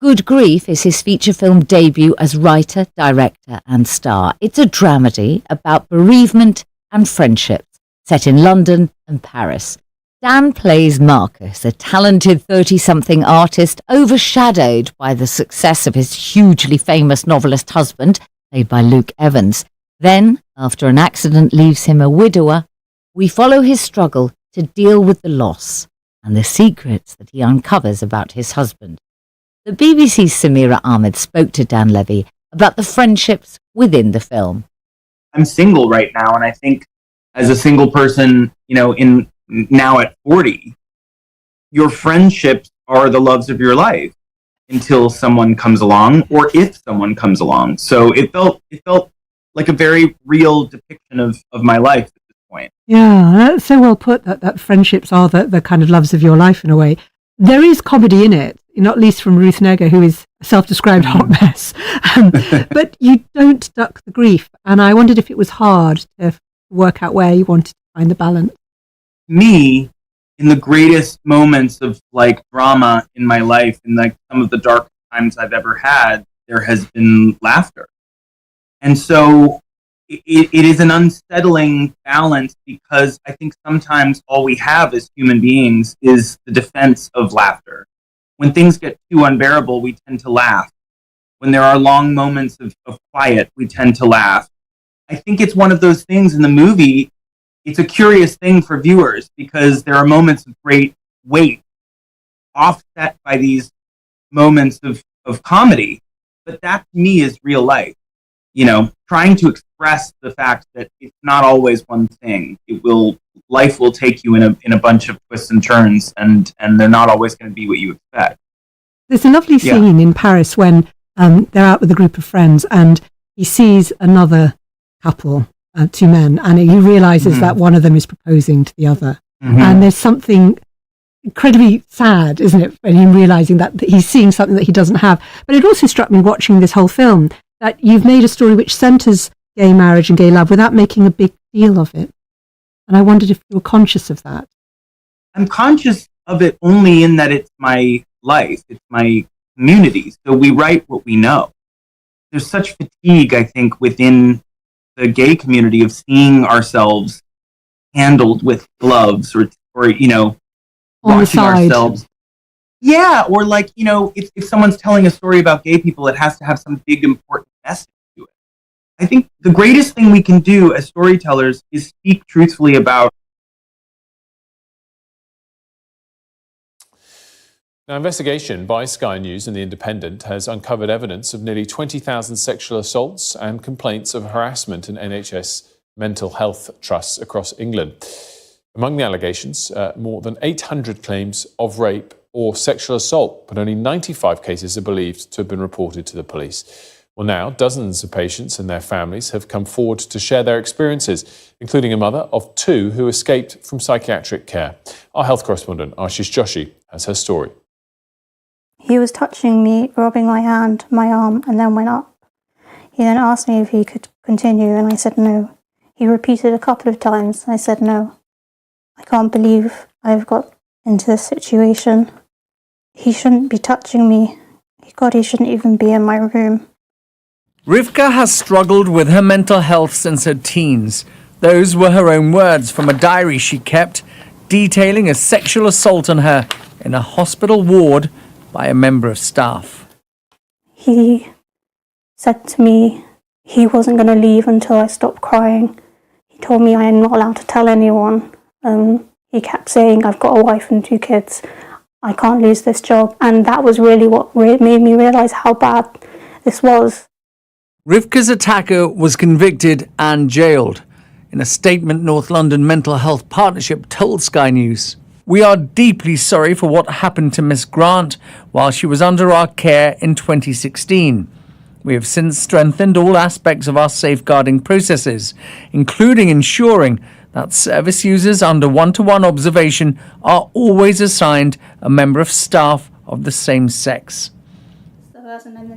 Good Grief is his feature film debut as writer, director and star. It's a dramedy about bereavement and friendships set in London and Paris. Dan plays Marcus, a talented 30-something artist overshadowed by the success of his hugely famous novelist husband, played by Luke Evans. Then, after an accident leaves him a widower, we follow his struggle to deal with the loss and the secrets that he uncovers about his husband. The BBC's Samira Ahmed spoke to Dan Levy about the friendships within the film. I'm single right now, and I think as a single person, now at 40, your friendships are the loves of your life until someone comes along, or if someone comes along. So it felt like a very real depiction of my life at this point. Yeah, that's so well put, that friendships are the kind of loves of your life in a way. There is comedy in it, not least from Ruth Negga, who is a self-described hot mess. But you don't duck the grief. And I wondered if it was hard to work out where you wanted to find the balance. Me, in the greatest moments of drama in my life, in some of the dark times I've ever had, there has been laughter. And so it is an unsettling balance, because I think sometimes all we have as human beings is the defense of laughter. When things get too unbearable, we tend to laugh. When there are long moments of quiet, we tend to laugh. I think it's one of those things in the movie. It's a curious thing for viewers, because there are moments of great weight offset by these moments of comedy. But that to me is real life. Trying to express the fact that it's not always one thing. Life will take you in a bunch of twists and turns, and they're not always going to be what you expect. There's a lovely scene in Paris when they're out with a group of friends, and he sees another couple, two men, and he realizes that one of them is proposing to the other. And there's something incredibly sad, isn't it, when him realizing that he's seeing something that he doesn't have. But it also struck me watching this whole film that you've made a story which centers gay marriage and gay love without making a big deal of it. And I wondered if you were conscious of that. I'm conscious of it only in that it's my life, it's my community. So we write what we know. There's such fatigue, I think, within the gay community of seeing ourselves handled with gloves or watching ourselves. Yeah, or if someone's telling a story about gay people, it has to have some big important message to it. I think the greatest thing we can do as storytellers is speak truthfully about. Now, investigation by Sky News and The Independent has uncovered evidence of nearly 20,000 sexual assaults and complaints of harassment in NHS mental health trusts across England. Among the allegations, more than 800 claims of rape or sexual assault, but only 95 cases are believed to have been reported to the police. Well, now, dozens of patients and their families have come forward to share their experiences, including a mother of two who escaped from psychiatric care. Our health correspondent, Archie Joshi, has her story. He was touching me, rubbing my hand, my arm, and then went up. He then asked me if he could continue, and I said no. He repeated a couple of times, and I said no. I can't believe I've got into this situation. He shouldn't be touching me. God, he shouldn't even be in my room. Rivka has struggled with her mental health since her teens. Those were her own words from a diary she kept, detailing a sexual assault on her in a hospital ward by a member of staff. He said to me he wasn't going to leave until I stopped crying. He told me I am not allowed to tell anyone. He kept saying, I've got a wife and 2 kids. I can't lose this job. And that was really what made me realise how bad this was. Rivka's attacker was convicted and jailed. In a statement, North London Mental Health Partnership told Sky News, "We are deeply sorry for what happened to Miss Grant while she was under our care in 2016. We have since strengthened all aspects of our safeguarding processes, including ensuring that service users under one-to-one observation are always assigned a member of staff of the same sex."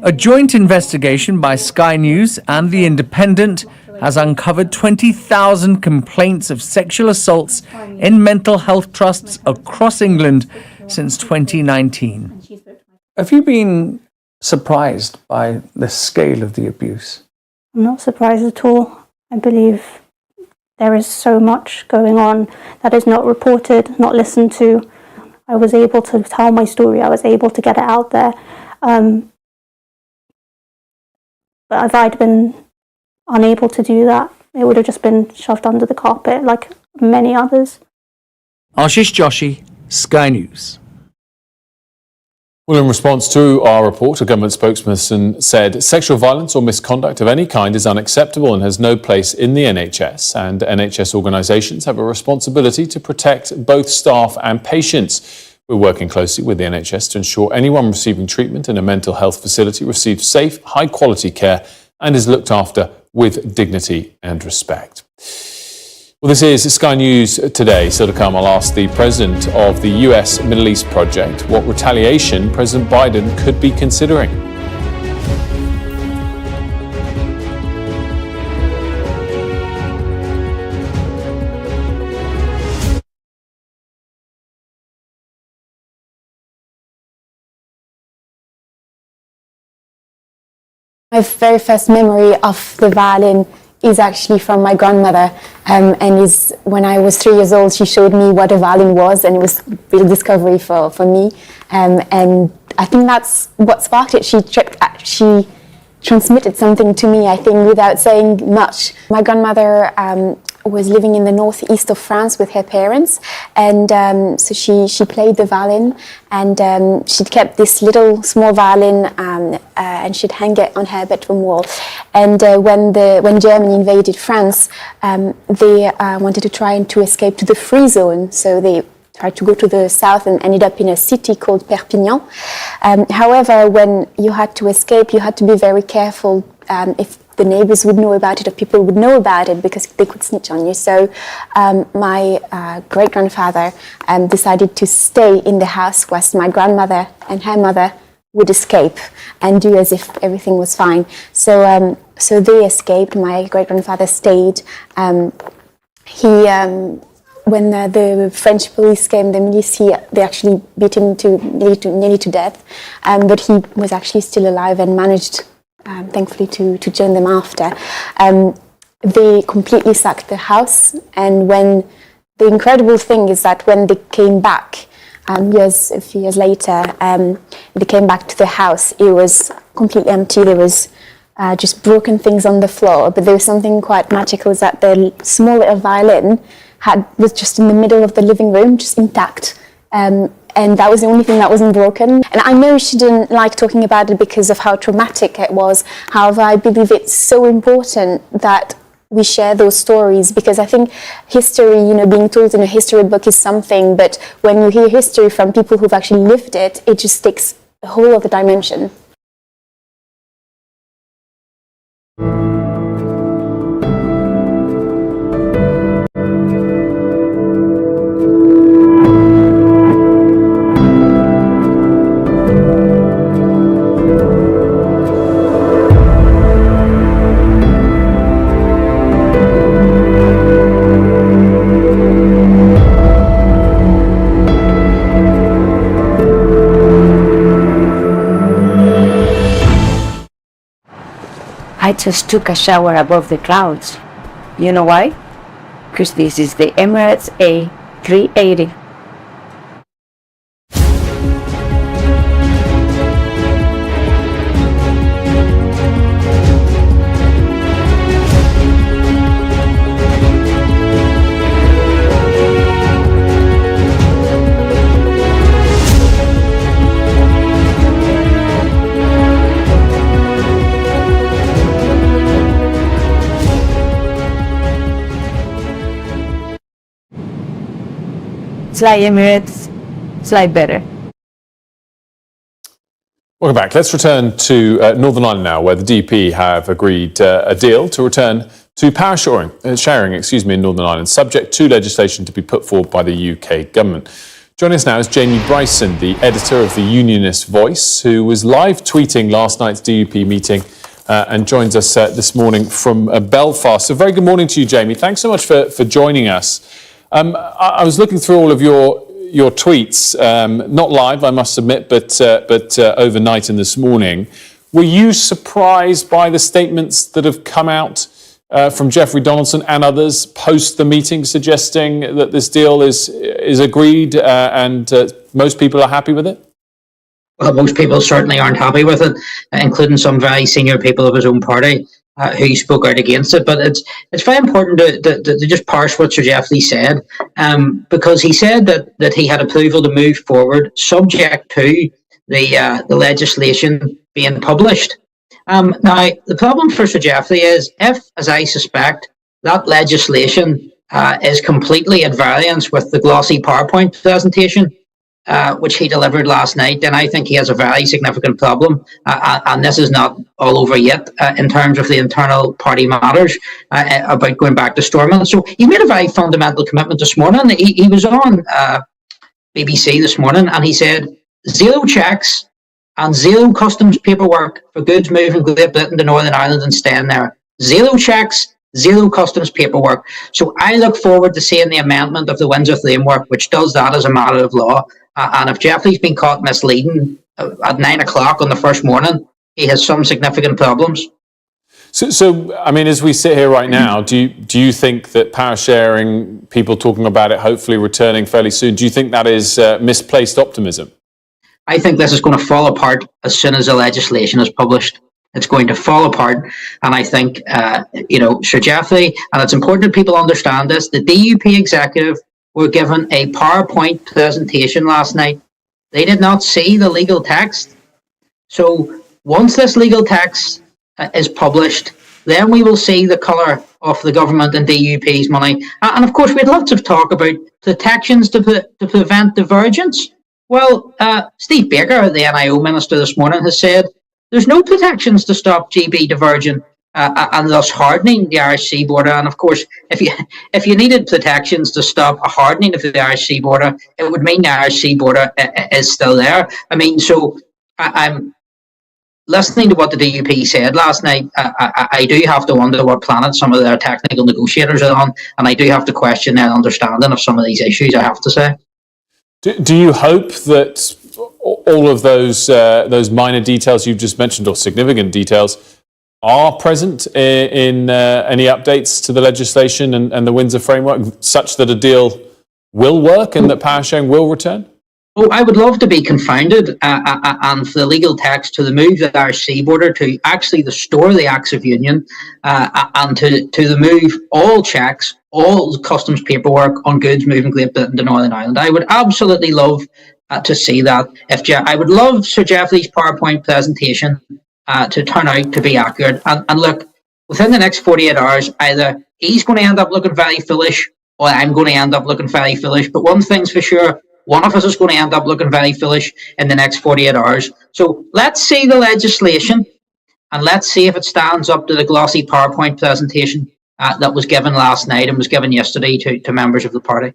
A joint investigation by Sky News and The Independent has uncovered 20,000 complaints of sexual assaults in mental health trusts across England since 2019. Have you been surprised by the scale of the abuse? I'm not surprised at all. I believe there is so much going on that is not reported, not listened to. I was able to tell my story. I was able to get it out there. But if I'd been unable to do that, it would have just been shoved under the carpet like many others. Ashish Joshi, Sky News. Well, in response to our report, a government spokesperson said sexual violence or misconduct of any kind is unacceptable and has no place in the NHS, and NHS organisations have a responsibility to protect both staff and patients. We're working closely with the NHS to ensure anyone receiving treatment in a mental health facility receives safe, high-quality care and is looked after with dignity and respect. Well, this is Sky News Today. Still to come, I'll ask the president of the US Middle East Project what retaliation President Biden could be considering. My very first memory of the violin is actually from my grandmother, and is when I was 3 years old. She showed me what a violin was, and it was a real discovery for me. And I think that's what sparked it. She transmitted something to me, I think, without saying much. My grandmother was living in the northeast of France with her parents, and so she played the violin, and she'd kept this little small violin, and she'd hang it on her bedroom wall. And when Germany invaded France, they wanted to try to escape to the free zone, so they tried to go to the south and ended up in a city called Perpignan. However, when you had to escape, you had to be very careful if the neighbors would know about it or people would know about it, because they could snitch on you. So my great-grandfather decided to stay in the house whilst my grandmother and her mother would escape and do as if everything was fine. So they escaped. My great-grandfather stayed. When the French police came, the milice, they actually beat him nearly to death. But he was actually still alive and managed, thankfully, to join them after. They completely sacked the house. And the incredible thing is that when they came back, a few years later, they came back to the house. It was completely empty. There was just broken things on the floor. But there was something quite magical, is that the small little violin was just in the middle of the living room, just intact. And that was the only thing that wasn't broken. And I know she didn't like talking about it because of how traumatic it was. However, I believe it's so important that we share those stories, because I think history, being told in a history book is something, but when you hear history from people who've actually lived it, it just takes a whole other dimension. I just took a shower above the clouds. You know why? Because this is the Emirates A380. Fly Emirates, fly better. Welcome back. Let's return to Northern Ireland now, where the DP have agreed a deal to return to power sharing in Northern Ireland, subject to legislation to be put forward by the UK government. Joining us now is Jamie Bryson, the editor of the Unionist Voice, who was live tweeting last night's DUP meeting and joins us this morning from Belfast. So very good morning to you, Jamie. Thanks so much for joining us. I was looking through all of your tweets, not live, I must admit, but overnight and this morning. Were you surprised by the statements that have come out from Jeffrey Donaldson and others post the meeting, suggesting that this deal is agreed and most people are happy with it? Well, most people certainly aren't happy with it, including some very senior people of his own party who spoke out against it. But it's very important to just parse what Sir Jeffrey said, because he said that he had approval to move forward subject to the legislation being published. Now, the problem for Sir Jeffrey is if, as I suspect, that legislation is completely at variance with the glossy PowerPoint presentation which he delivered last night, then I think he has a very significant problem. And this is not all over yet in terms of the internal party matters about going back to Stormont. So he made a very fundamental commitment this morning. He was on BBC this morning and he said, 0 checks and 0 customs paperwork for goods moving Great Britain to Northern Ireland and staying there. 0 checks, 0 customs paperwork. So I look forward to seeing the amendment of the Windsor Framework, which does that as a matter of law. And if Jeffrey's been caught misleading at 9 o'clock on the first morning, he has some significant problems. So I mean, as we sit here right now, do you think that power sharing, people talking about it hopefully returning fairly soon, do you think that is misplaced optimism? I think this is going to fall apart as soon as the legislation is published. It's going to fall apart. And I think, Sir Jeffrey, and it's important that people understand this, the DUP executive were given a PowerPoint presentation last night. They did not see the legal text. So once this legal text is published, then we will see the colour of the government and DUP's money. And of course, we had lots of talk about protections to prevent divergence. Well, Steve Baker, the NIO minister this morning, has said there's no protections to stop GB diverging and thus hardening the Irish sea border. And of course, if you needed protections to stop a hardening of the Irish sea border, it would mean the Irish sea border is still there. I mean, so I'm listening to what the DUP said last night. I do have to wonder what planet some of their technical negotiators are on, and I do have to question their understanding of some of these issues, I have to say. Do you hope that all of those minor details you've just mentioned, or significant details, are present in any updates to the legislation and the Windsor Framework, such that a deal will work and that power sharing will return? Oh, I would love to be confounded and for the legal text to remove the Irish sea border, to actually restore the Acts of Union, and to remove all checks, all customs paperwork on goods moving Great Britain to Northern Ireland. I would absolutely love to see that. I would love Sir Jeffrey's PowerPoint presentation to turn out to be accurate. And look, within the next 48 hours, either he's going to end up looking very foolish or I'm going to end up looking very foolish. But one thing's for sure, one of us is going to end up looking very foolish in the next 48 hours. So let's see the legislation and let's see if it stands up to the glossy PowerPoint presentation that was given last night and was given yesterday to members of the party.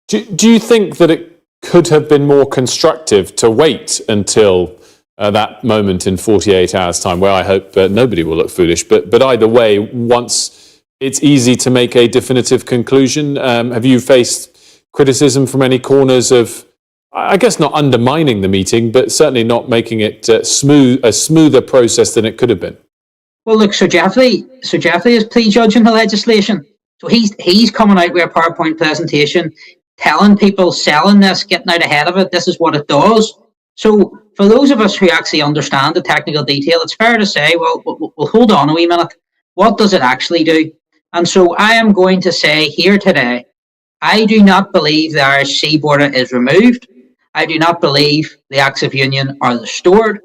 Do you think that it could have been more constructive to wait until that moment in 48 hours' time, where I hope nobody will look foolish? But either way, once it's easy to make a definitive conclusion, have you faced criticism from any corners of, I guess, not undermining the meeting, but certainly not making it a smoother process than it could have been? Well, look, Sir Jeffrey is prejudging the legislation. So he's coming out with a PowerPoint presentation, telling people, selling this, getting out ahead of it, this is what it does. So for those of us who actually understand the technical detail, it's fair to say, well, hold on a wee minute. What does it actually do? And so I am going to say here today, I do not believe the Irish sea border is removed. I do not believe the Acts of Union are restored.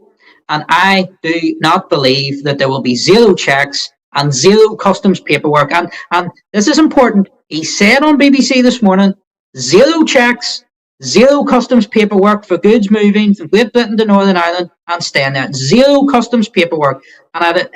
And I do not believe that there will be 0 checks and 0 customs paperwork. And this is important. He said on BBC this morning zero checks, zero customs paperwork for goods moving from Great Britain to Northern Ireland and staying there. Zero customs paperwork. And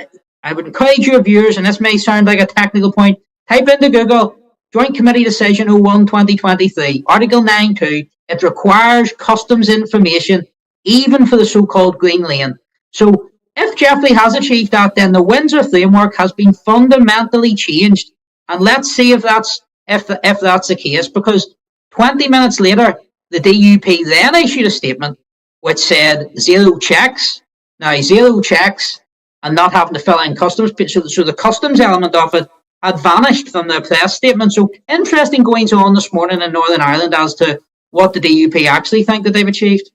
I would encourage your viewers, and this may sound like a technical point, type into Google Joint Committee Decision 01/2023, Article 9.2. It requires customs information even for the so-called Green Lane. So if Jeffrey has achieved that, then the Windsor framework has been fundamentally changed. And let's see if that's the case, because 20 minutes later, the DUP then issued a statement which said zero checks. Now, zero checks and not having to fill in customs. So the customs element of it had vanished from the press statement. So interesting goings on this morning in Northern Ireland as to what the DUP actually think that they've achieved.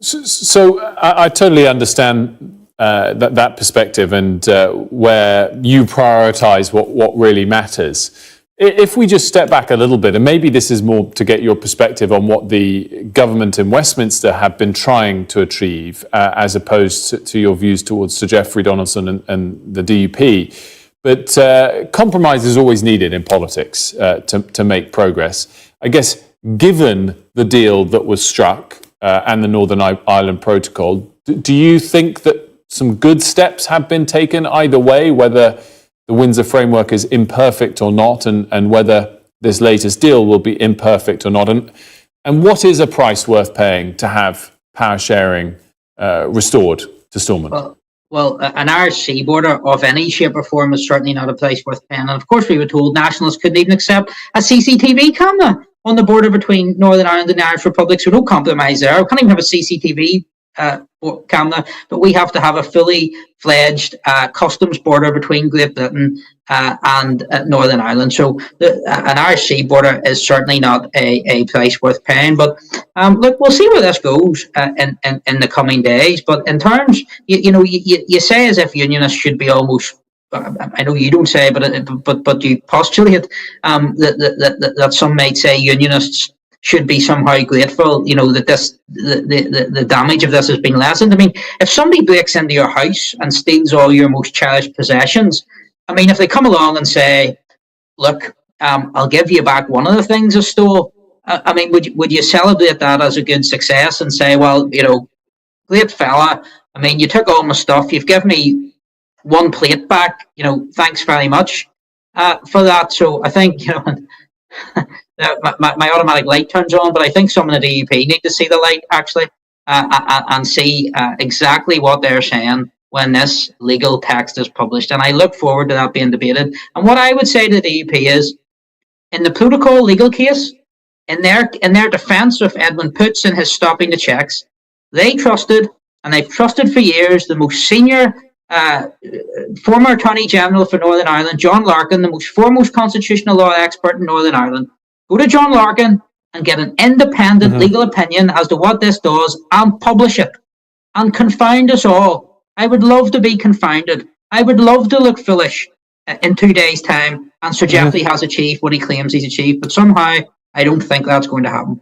So I totally understand that perspective and where you prioritise what really matters. If we just step back a little bit, and maybe this is more to get your perspective on what the government in Westminster have been trying to achieve, as opposed to your views towards Sir Geoffrey Donaldson and the DUP. But compromise is always needed in politics to make progress. I guess, given the deal that was struck and the Northern Ireland Protocol, do you think that some good steps have been taken either way, whether the Windsor framework is imperfect or not, and whether this latest deal will be imperfect or not? And what is a price worth paying to have power sharing restored to Stormont? Well, an Irish sea border of any shape or form is certainly not a price worth paying. And of course, we were told nationalists couldn't even accept a CCTV camera on the border between Northern Ireland and the Irish Republic, so no compromise there. We can't even have a CCTV camera, but we have to have a fully fledged customs border between Great Britain and Northern Ireland. So an Irish sea border is certainly not a price worth paying. But look, we'll see where this goes in the coming days. But in terms, you say as if unionists should be almost. I know you don't say, but you postulate that some might say unionists should be somehow grateful, that the damage of this has been lessened. I mean, if somebody breaks into your house and steals all your most cherished possessions, I mean, if they come along and say, look, I'll give you back one of the things I stole, I mean, would you celebrate that as a good success and say, well, great fella, I mean, you took all my stuff, you've given me one plate back, thanks very much for that. So I think, my automatic light turns on, but I think some of the DUP need to see the light actually and see exactly what they're saying when this legal text is published. And I look forward to that being debated. And what I would say to the DUP is, in the protocol legal case, in their defence of Edwin Poots and his stopping the checks, they trusted, and they've trusted for years, the most senior former Attorney General for Northern Ireland, John Larkin, the foremost constitutional law expert in Northern Ireland. Go to John Larkin and get an independent legal opinion as to what this does and publish it and confound us all. I would love to be confounded. I would love to look foolish in 2 days' time and Sir Geoffrey has achieved what he claims he's achieved, but somehow I don't think that's going to happen.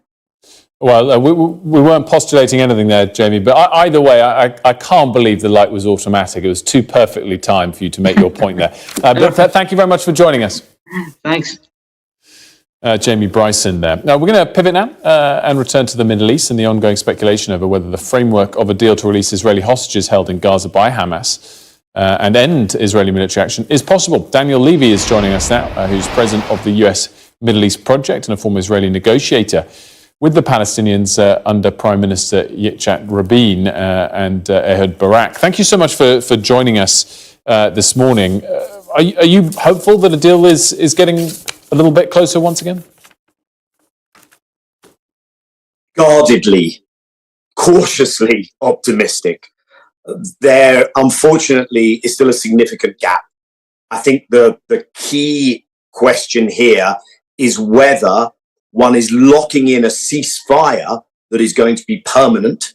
Well, we weren't postulating anything there, Jamie, but either way, I can't believe the light was automatic. It was too perfectly timed for you to make your point there. But thank you very much for joining us. Thanks. Jamie Bryson there. Now, we're going to pivot now and return to the Middle East and the ongoing speculation over whether the framework of a deal to release Israeli hostages held in Gaza by Hamas and end Israeli military action is possible. Daniel Levy is joining us now, who's president of the US Middle East Project and a former Israeli negotiator with the Palestinians under Prime Minister Yitzhak Rabin and Ehud Barak. Thank you so much for joining us this morning. Are you hopeful that a deal is getting a little bit closer once again? Guardedly, cautiously optimistic. There, unfortunately, is still a significant gap. I think the key question here is whether one is locking in a ceasefire that is going to be permanent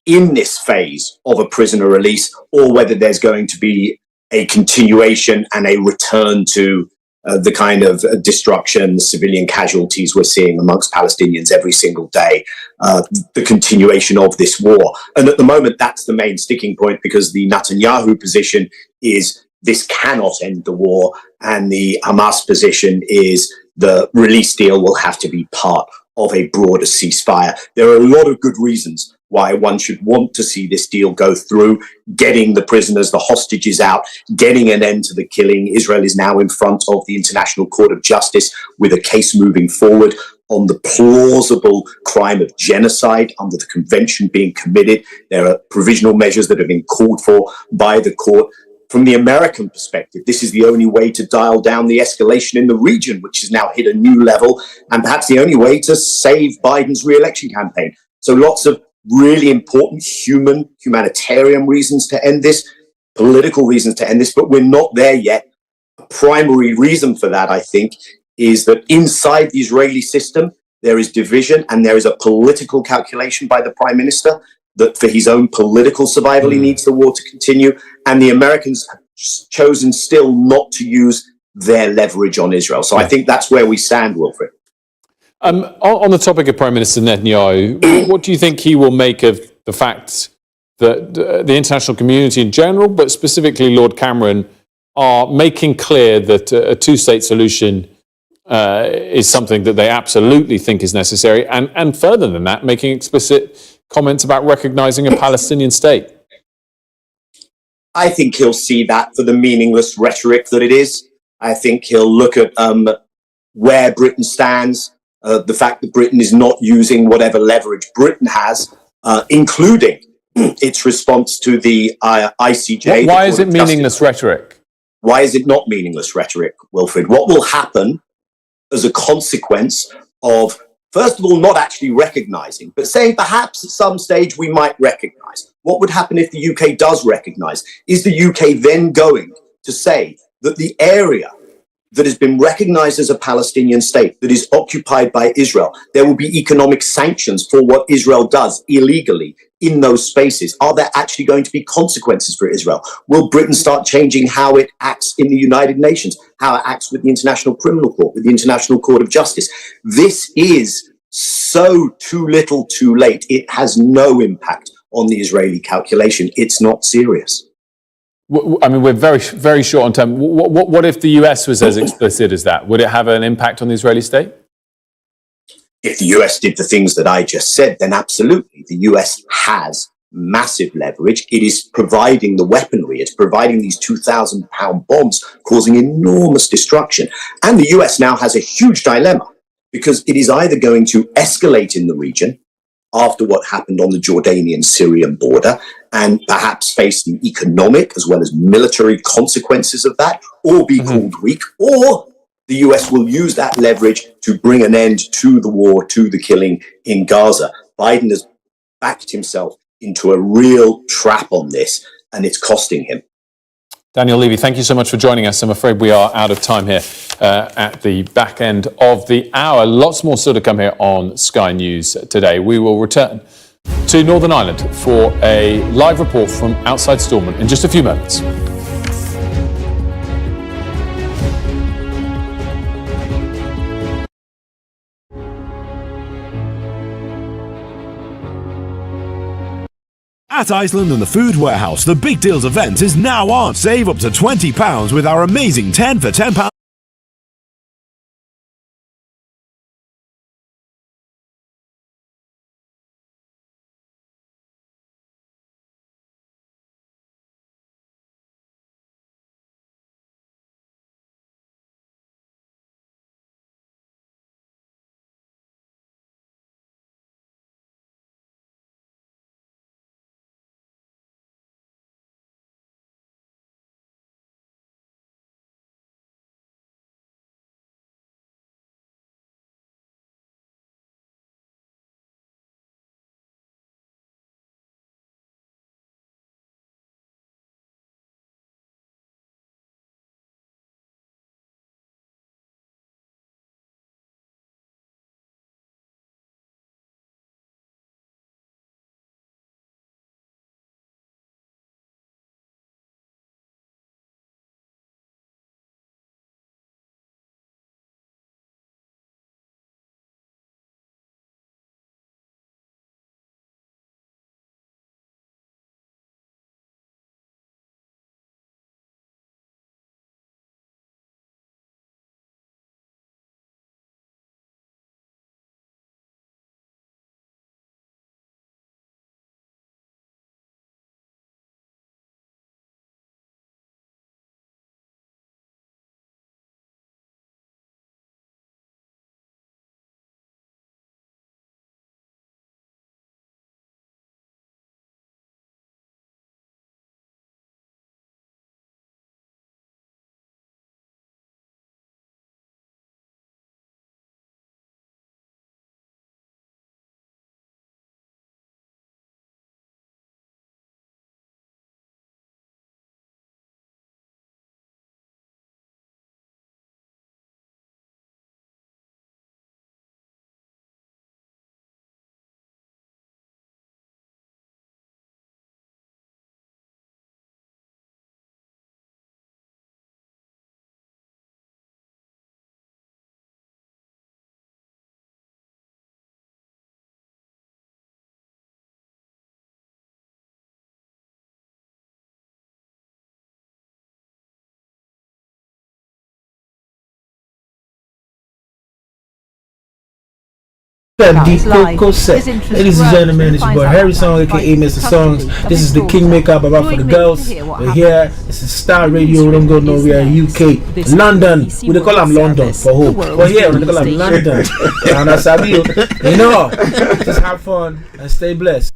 in this phase of a prisoner release, or whether there's going to be a continuation and a return to the kind of destruction, civilian casualties we're seeing amongst Palestinians every single day, the continuation of this war. And at the moment, that's the main sticking point, because the Netanyahu position is this cannot end the war, and the Hamas position is the release deal will have to be part of a broader ceasefire. There are a lot of good reasons why one should want to see this deal go through, getting the prisoners, the hostages out, getting an end to the killing. Israel is now in front of the International Court of Justice with a case moving forward on the plausible crime of genocide under the convention being committed. There are provisional measures that have been called for by the court. From the American perspective, this is the only way to dial down the escalation in the region, which has now hit a new level, and perhaps the only way to save Biden's re-election campaign. So lots of really important humanitarian reasons to end this, political reasons to end this, but we're not there yet. A primary reason for that, I think, is that inside the Israeli system, there is division and there is a political calculation by the prime minister that for his own political survival, he needs the war to continue. And the Americans have chosen still not to use their leverage on Israel. So I think that's where we stand, Wilfred. On the topic of Prime Minister Netanyahu, what do you think he will make of the fact that the international community in general, but specifically Lord Cameron, are making clear that a two-state solution is something that they absolutely think is necessary, and further than that, making explicit comments about recognising a Palestinian state? I think he'll see that for the meaningless rhetoric that it is. I think he'll look at where Britain stands, the fact that Britain is not using whatever leverage Britain has, including its response to the ICJ. Why is it meaningless rhetoric? Why is it not meaningless rhetoric, Wilfred? What will happen as a consequence of, first of all, not actually recognising, but saying perhaps at some stage we might recognise? What would happen if the UK does recognise? Is the UK then going to say that the area that has been recognised as a Palestinian state, that is occupied by Israel, there will be economic sanctions for what Israel does illegally in those spaces? Are there actually going to be consequences for Israel? Will Britain start changing how it acts in the United Nations, how it acts with the International Criminal Court, with the International Court of Justice? This is so too little too late. It has no impact on the Israeli calculation. It's not serious. I mean, we're very, very short on time. What if the US was as explicit as that? Would it have an impact on the Israeli state? If the US did the things that I just said, then absolutely. The US has massive leverage. It is providing the weaponry. It's providing these 2,000-pound bombs, causing enormous destruction. And the US now has a huge dilemma, because it is either going to escalate in the region after what happened on the Jordanian-Syrian border and perhaps face the economic as well as military consequences of that, or be called weak, or the US will use that leverage to bring an end to the war, to the killing in Gaza. Biden has backed himself into a real trap on this, and it's costing him. Daniel Levy, thank you so much for joining us. I'm afraid we are out of time here at the back end of the hour. Lots more still to come here on Sky News today. We will return to Northern Ireland for a live report from outside Stormont in just a few moments. At Iceland and the Food Warehouse, the Big Deals event is now on. Save up to £20 with our amazing 10 for £10 Deep Coco set. Ladies and gentlemen, it's your boy Harry Song, aka Mr. Songs. This is the Kingmaker Baba for the girls. We're here. This is Star Radio. We don't go nowhere. UK, London. We call them London for who? We're here. We call them London. And that's how you know. Just have fun and stay blessed.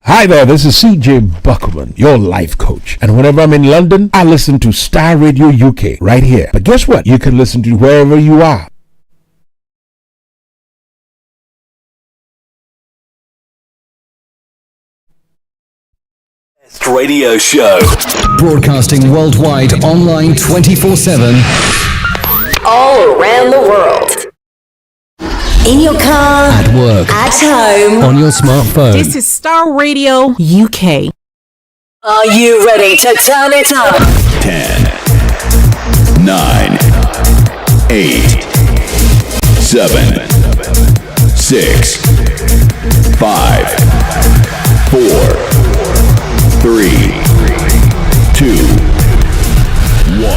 Hi there, this is CJ Buckman, your life coach. And whenever I'm in London, I listen to Star Radio UK right here. But guess what? You can listen to wherever you are. Radio show. Broadcasting worldwide online 24/7. All around the world. In your car. At work. At home. On your smartphone. This is Star Radio UK. Are you ready to turn it up? 10, 9, 8, 7, 6, 5, 4, 3, 2, 1.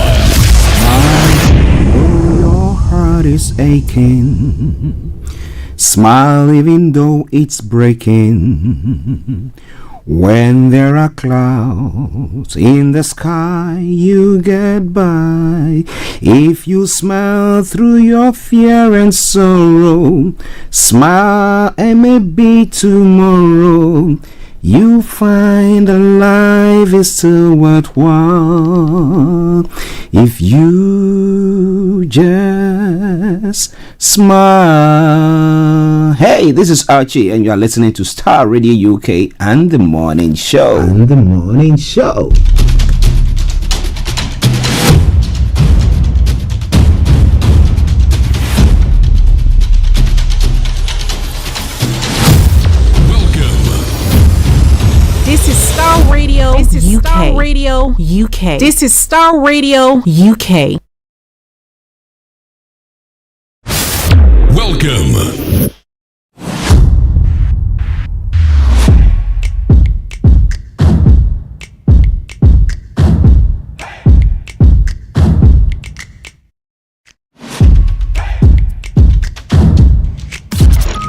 Your heart is aching. Smile even though it's breaking. When there are clouds in the sky, you get by. If you smile through your fear and sorrow, smile and maybe tomorrow you find that life is still worthwhile if you just smile. Hey, this is Archie, and you are listening to Star Radio UK and the Morning Show. This is Star Radio. This is UK. Star Radio UK. This is Star Radio UK. Welcome.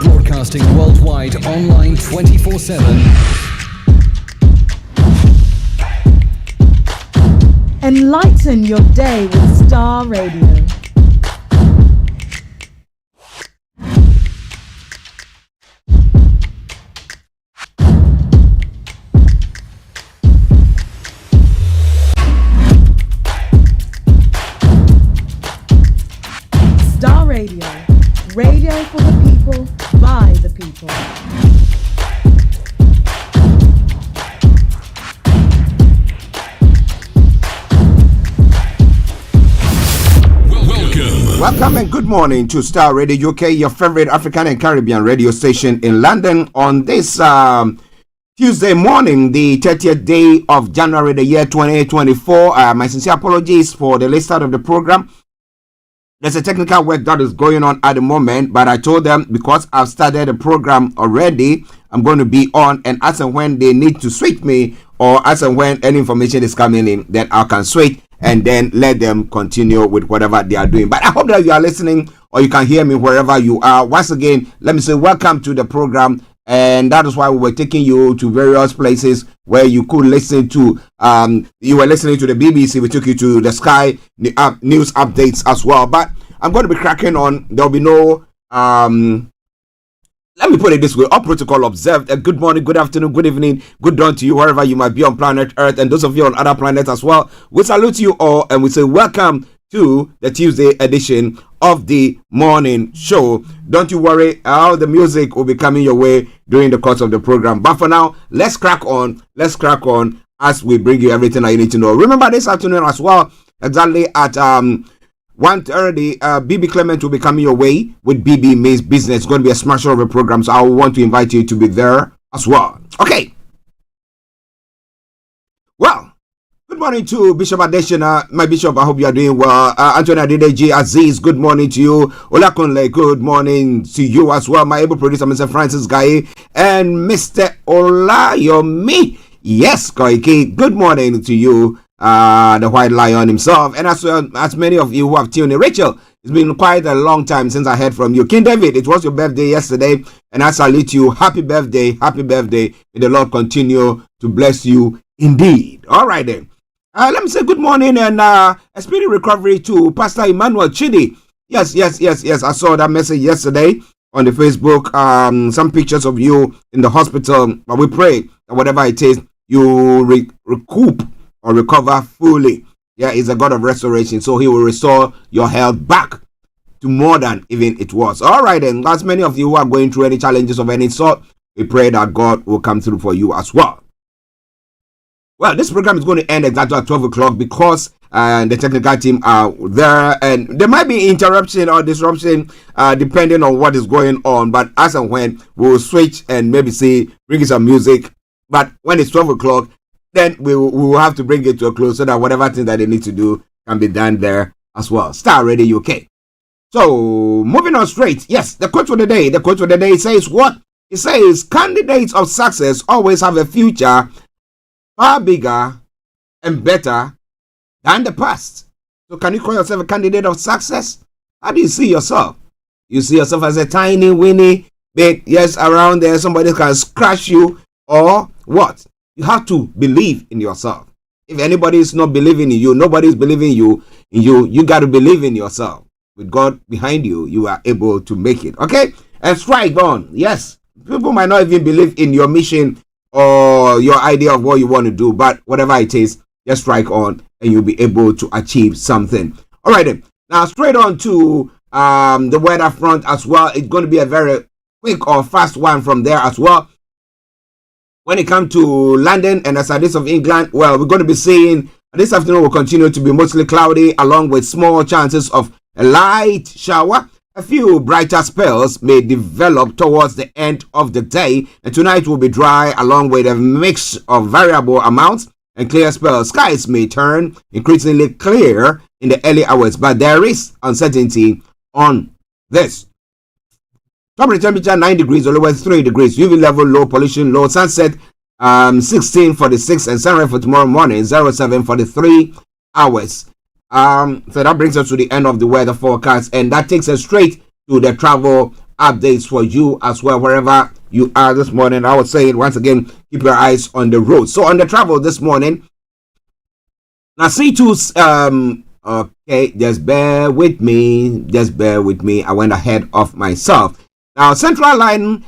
Broadcasting worldwide online 24/7. Enlighten your day with Star Radio. Star Radio. Radio for the people, by the people. Welcome and good morning to Star Radio UK, your favorite African and Caribbean radio station in London on this Tuesday morning, the 30th day of January, the year 2024. My sincere apologies for the late start of the program. There's a technical work that is going on at the moment, but I told them because I've started the program already, I'm going to be on, and as and when they need to switch me, or as and when any information is coming in, then I can switch and then let them continue with whatever they are doing. But I hope that you are listening or you can hear me wherever you are. Once again, let me say welcome to the program, and that is why we were taking you to various places where you could listen to, you were listening to the BBC, we took you to the Sky news updates as well. But I'm going to be cracking on. There'll be no, let me put it this way, all protocol observed. Good morning, good afternoon, good evening, good dawn to you wherever you might be on planet Earth, and those of you on other planets as well. We salute you all and we say welcome to the Tuesday edition of the morning show. Don't you worry, all the music will be coming your way during the course of the program. But for now, let's crack on as we bring you everything that you need to know. Remember this afternoon as well, exactly at 1:30, BB Clement will be coming your way with BB Mays Business. It's going to be a smash of a program, so I want to invite you to be there as well. Okay. Well, good morning to Bishop Adeshina, my bishop. I hope you are doing well. Anthony Adedeji Aziz, good morning to you. Olakunle, good morning to you as well. My able producer, Mr. Francis Gaye, and Mr. Olayomi. Yes, Koike, good morning to you. The White Lion himself, and as many of you who have tuned in. Rachel It's been quite a long time since I heard from you. King David, it was your birthday yesterday, and I salute you. Happy birthday, happy birthday. May the Lord continue to bless you indeed. All right then. Let me say good morning and a speedy recovery to Pastor Emmanuel Chidi. Yes. I saw that message yesterday on the Facebook. Some pictures of you in the hospital. But we pray that whatever it is, you recoup or recover fully. Yeah, he's a God of restoration, so he will restore your health back to more than even it was. All right, then, as many of you who are going through any challenges of any sort, we pray that God will come through for you as well. Well, this program is going to end exactly at 12 o'clock because the technical team are there, and there might be interruption or disruption depending on what is going on. But as and when, we'll switch and maybe bring in some music. But when it's 12 o'clock, then we will have to bring it to a close so that whatever thing that they need to do can be done there as well. Starr Radio UK. So, moving on straight. Yes, the quote for the day. The quote for the day says what? It says, candidates of success always have a future far bigger and better than the past. So, can you call yourself a candidate of success? How do you see yourself? You see yourself as a tiny, weeny bit, yes, around there, somebody can scratch you, or what? You have to believe in yourself. If anybody is not believing in you, nobody is believing in you, you got to believe in yourself. With God behind you, you are able to make it. Okay? And strike on. Yes. People might not even believe in your mission or your idea of what you want to do, but whatever it is, just strike on and you'll be able to achieve something. All right then. Now, straight on to the weather front as well. It's going to be a very quick or fast one from there as well. When it comes to London and the southeast of England, well, we're going to be seeing this afternoon will continue to be mostly cloudy, along with small chances of a light shower. A few brighter spells may develop towards the end of the day, and tonight will be dry, along with a mix of variable amounts and clear spells. Skies may turn increasingly clear in the early hours, but there is uncertainty on this. Top temperature 9 degrees, the lowest 3 degrees. UV level low, pollution low. Sunset 16 for the 6 and sunrise for tomorrow morning 07 for the 3 hours. So that brings us to the end of the weather forecast, and that takes us straight to the travel updates for you as well, wherever you are this morning. I would say it once again, keep your eyes on the road. So on the travel this morning, now C2's okay, just bear with me. I went ahead of myself. Now, Central Line,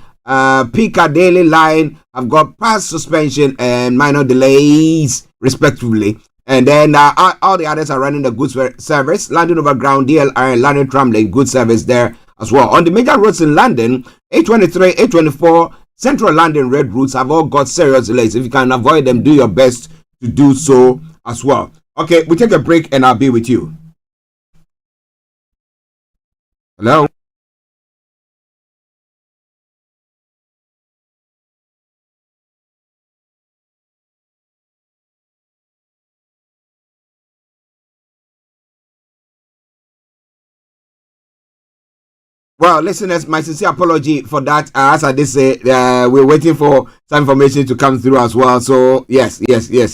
Piccadilly Line have got past suspension and minor delays, respectively. And then all the others are running the good service. London Overground, DLR, and London Tramlink, good service there as well. On the major roads in London, A23, A24, Central London Red routes have all got serious delays. If you can avoid them, do your best to do so as well. Okay, we take a break and I'll be with you. Hello? Well, listeners, my sincere apology for that. As I did say, we're waiting for some information to come through as well. So, yes.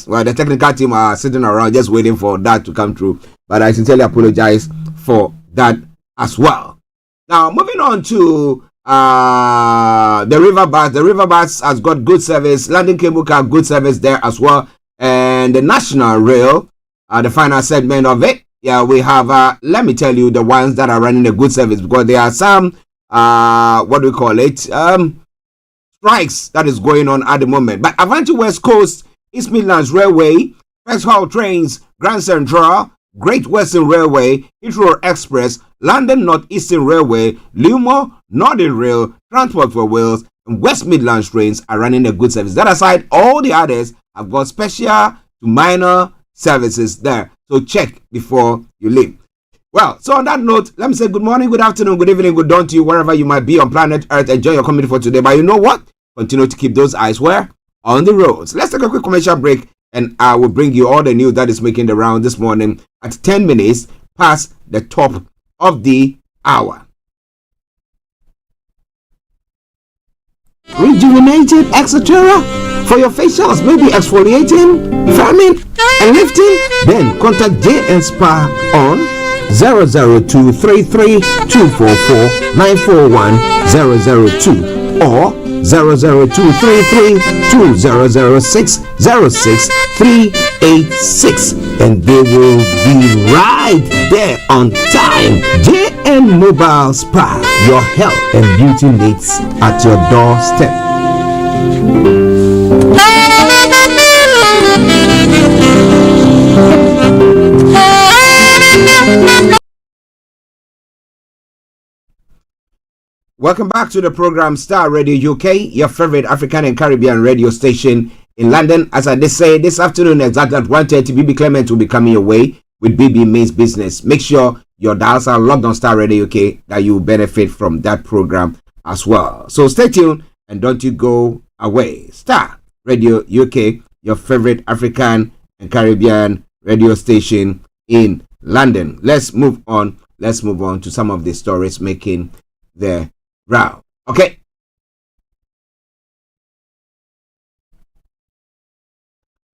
Well, the technical team are sitting around just waiting for that to come through. But I sincerely apologize for that as well. Now, moving on to the river bus. The river bus has got good service. London Cable Car, good service there as well. And the National Rail, the final segment of it. Yeah, we have, let me tell you the ones that are running a good service, because there are some, what do we call it, strikes that is going on at the moment. But Avanti West Coast, East Midlands Railway, First Haul Trains, Grand Central, Great Western Railway, Heathrow Express, London North Eastern Railway, Lumo, Northern Rail, Transport for Wales, and West Midlands Trains are running a good service. That aside, all the others have got special to minor services there. So check before you leave. Well, so on that note, let me say good morning, good afternoon, good evening, good dawn to you, wherever you might be on planet Earth. Enjoy your comedy for today. But you know what? Continue to keep those eyes where? On the roads. Let's take a quick commercial break, and I will bring you all the news that is making the round this morning at 10 minutes past the top of the hour. Rejuvenated, etc. For your facials, maybe exfoliating, firming, and lifting, then contact JN Spa on 00233 244 941 002 or 00233 2006 06386, and they will be right there on time. JN Mobile Spa, your health and beauty needs at your doorstep. Welcome back to the program Star Radio UK, your favorite African and Caribbean radio station in London. As I did say, this afternoon exactly at 1:30, BB Clement will be coming your way with BB Means Business. Make sure your dials are logged on Star Radio UK, that you will benefit from that program as well. So stay tuned and don't you go away. Star Radio UK, your favorite African and Caribbean radio station in London. Let's move on to some of the stories making the round. Okay.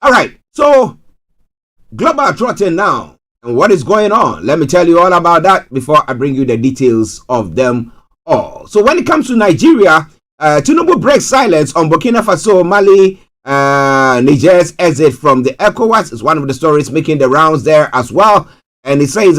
All right. So, global trotting now. And what is going on? Let me tell you all about that before I bring you the details of them all. So, when it comes to Nigeria, Tinubu breaks silence on Burkina Faso, Mali, Niger's exit from the ECOWAS is one of the stories making the rounds there as well. And it says,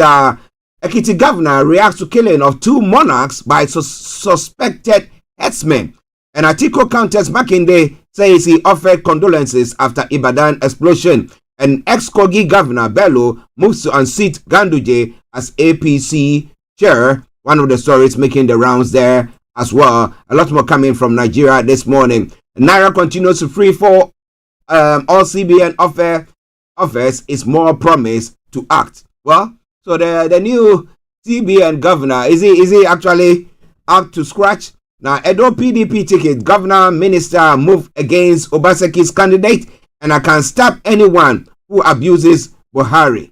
Ekiti governor reacts to killing of 2 monarchs by suspected herdsmen. And Atiku Countess Makinde says he offered condolences after Ibadan explosion. And ex-Kogi governor Bello moves to unseat Ganduje as APC chair. One of the stories making the rounds there as well. A lot more coming from Nigeria this morning. Naira continues to free fall. All CBN offers is more promise to act. Well, so the new CBN governor, is he actually up to scratch? Now, Edo PDP ticket, governor minister move against Obaseki's candidate, and I can stop anyone who abuses Buhari.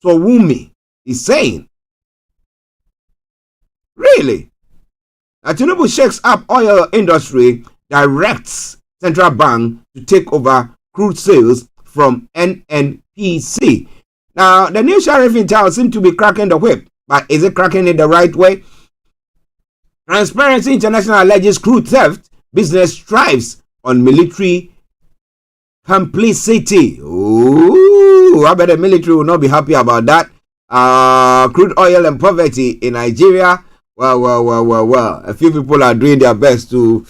So Wumi is saying, really? Now, Tinubu shakes up oil industry, directs central bank to take over crude sales from NNPC. Now, the new sheriff in town seems to be cracking the whip, but is it cracking it the right way? Transparency International alleges crude theft business thrives on military complicity. Ooh, I bet the military will not be happy about that. Crude oil and poverty in Nigeria. Well. A few people are doing their best to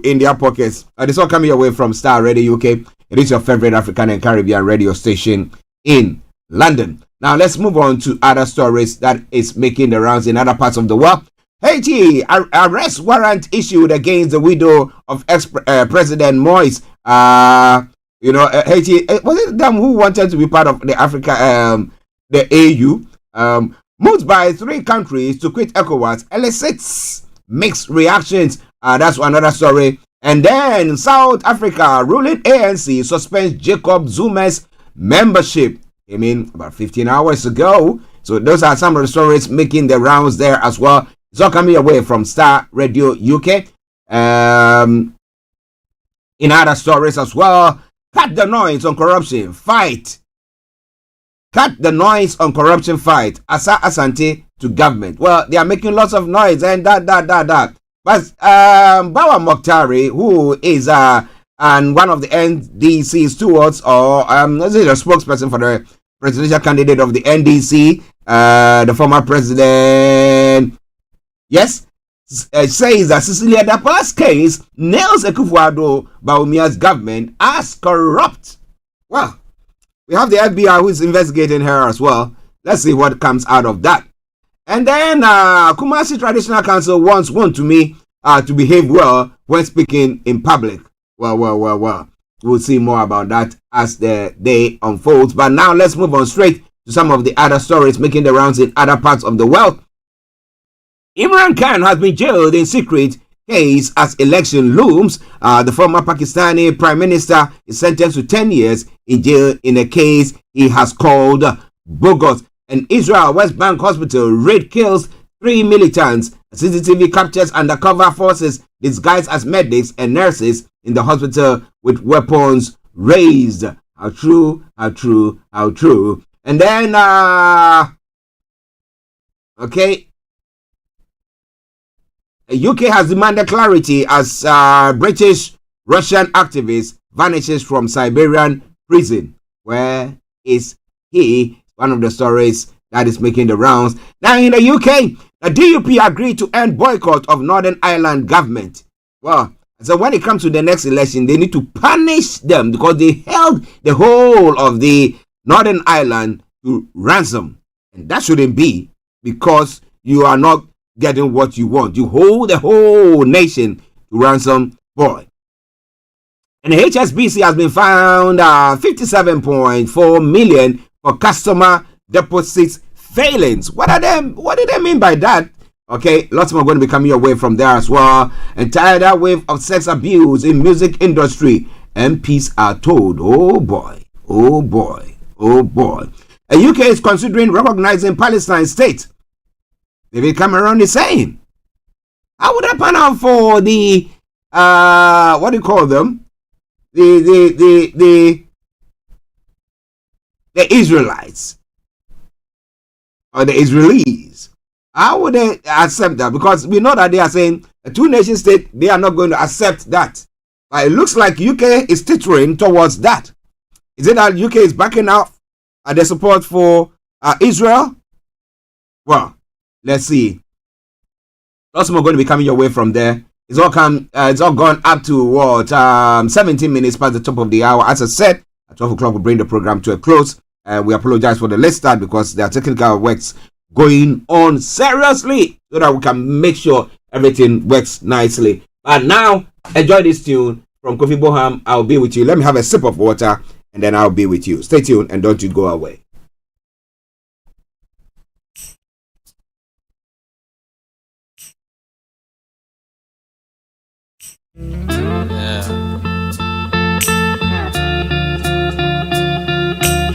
in their pockets. This all coming away from Star Radio UK. It is your favorite African and Caribbean radio station in London. Now let's move on to other stories that is making the rounds in other parts of the world. Haiti, arrest warrant issued against the widow of ex-president Moise. Haiti, was it them who wanted to be part of the the AU? Moved by 3 countries to quit ECOWAS elicits mixed reactions. That's another story. And then South Africa, ruling ANC suspends Jacob Zuma's membership. I mean, about 15 hours ago. So those are some of the stories making the rounds there as well. It's all coming away from Star Radio UK. In other stories as well, cut the noise on corruption, fight. Cut the noise on corruption, fight. Asa Asante to government. Well, they are making lots of noise and that. But Bawa Mokhtari, who is and one of the NDC stewards, or is it a spokesperson for the presidential candidate of the NDC, the former president, yes, says that Cecilia Dapa's case nails Akufo-Addo Bawumia's government as corrupt. Well, we have the FBI who is investigating her as well. Let's see what comes out of that. And then Kumasi Traditional Council wants Wontumi to behave well when speaking in public. Well. We'll see more about that as the day unfolds. But now let's move on straight to some of the other stories making the rounds in other parts of the world. Imran Khan has been jailed in secret case as election looms. The former Pakistani Prime Minister is sentenced to 10 years in jail in a case he has called bogus. And Israel West Bank Hospital raid kills 3 militants. CCTV captures undercover forces disguised as medics and nurses in the hospital with weapons raised. How true. And then, okay, UK has demanded clarity as British Russian activist vanishes from Siberian prison. Where is he? One of the stories that is making the rounds. Now in the UK, the DUP agreed to end boycott of Northern Ireland government. Well, so when it comes to the next election, they need to punish them because they held the whole of the Northern Ireland to ransom. And that shouldn't be, because you are not getting what you want. You hold the whole nation to ransom. Boy. And the HSBC has been found 57.4 million for customer deposits failings. What do they mean by that? Okay, lots more going to be coming your way from there as well. And tidal wave of sex abuse in music industry. MPs are told, oh boy, oh boy, oh boy. The UK is considering recognizing Palestine state. David Cameron is saying, how would that pan out for the what do you call them? The Israelites or the Israelis? How would they accept that? Because we know that they are saying a two-nation state, they are not going to accept that. But it looks like UK is teetering towards that. Is it that UK is backing out their support for Israel? Well, let's see. Lots more going to be coming your way from there. It's all gone up to what 17 minutes past the top of the hour. As I said, at 12 o'clock we'll bring the program to a close. We apologize for the late start because there are technical works going on seriously so that we can make sure everything works nicely. But now, enjoy this tune from Kofi Boham. I'll be with you. Let me have a sip of water and then I'll be with you. Stay tuned and don't you go away.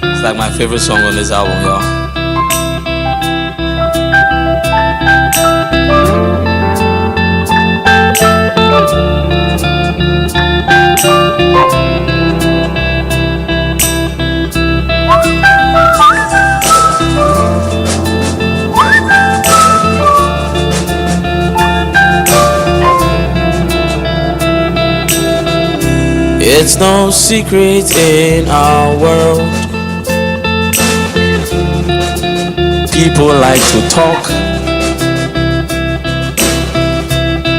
It's like my favorite song on this album, y'all. It's no secret in our world, people like to talk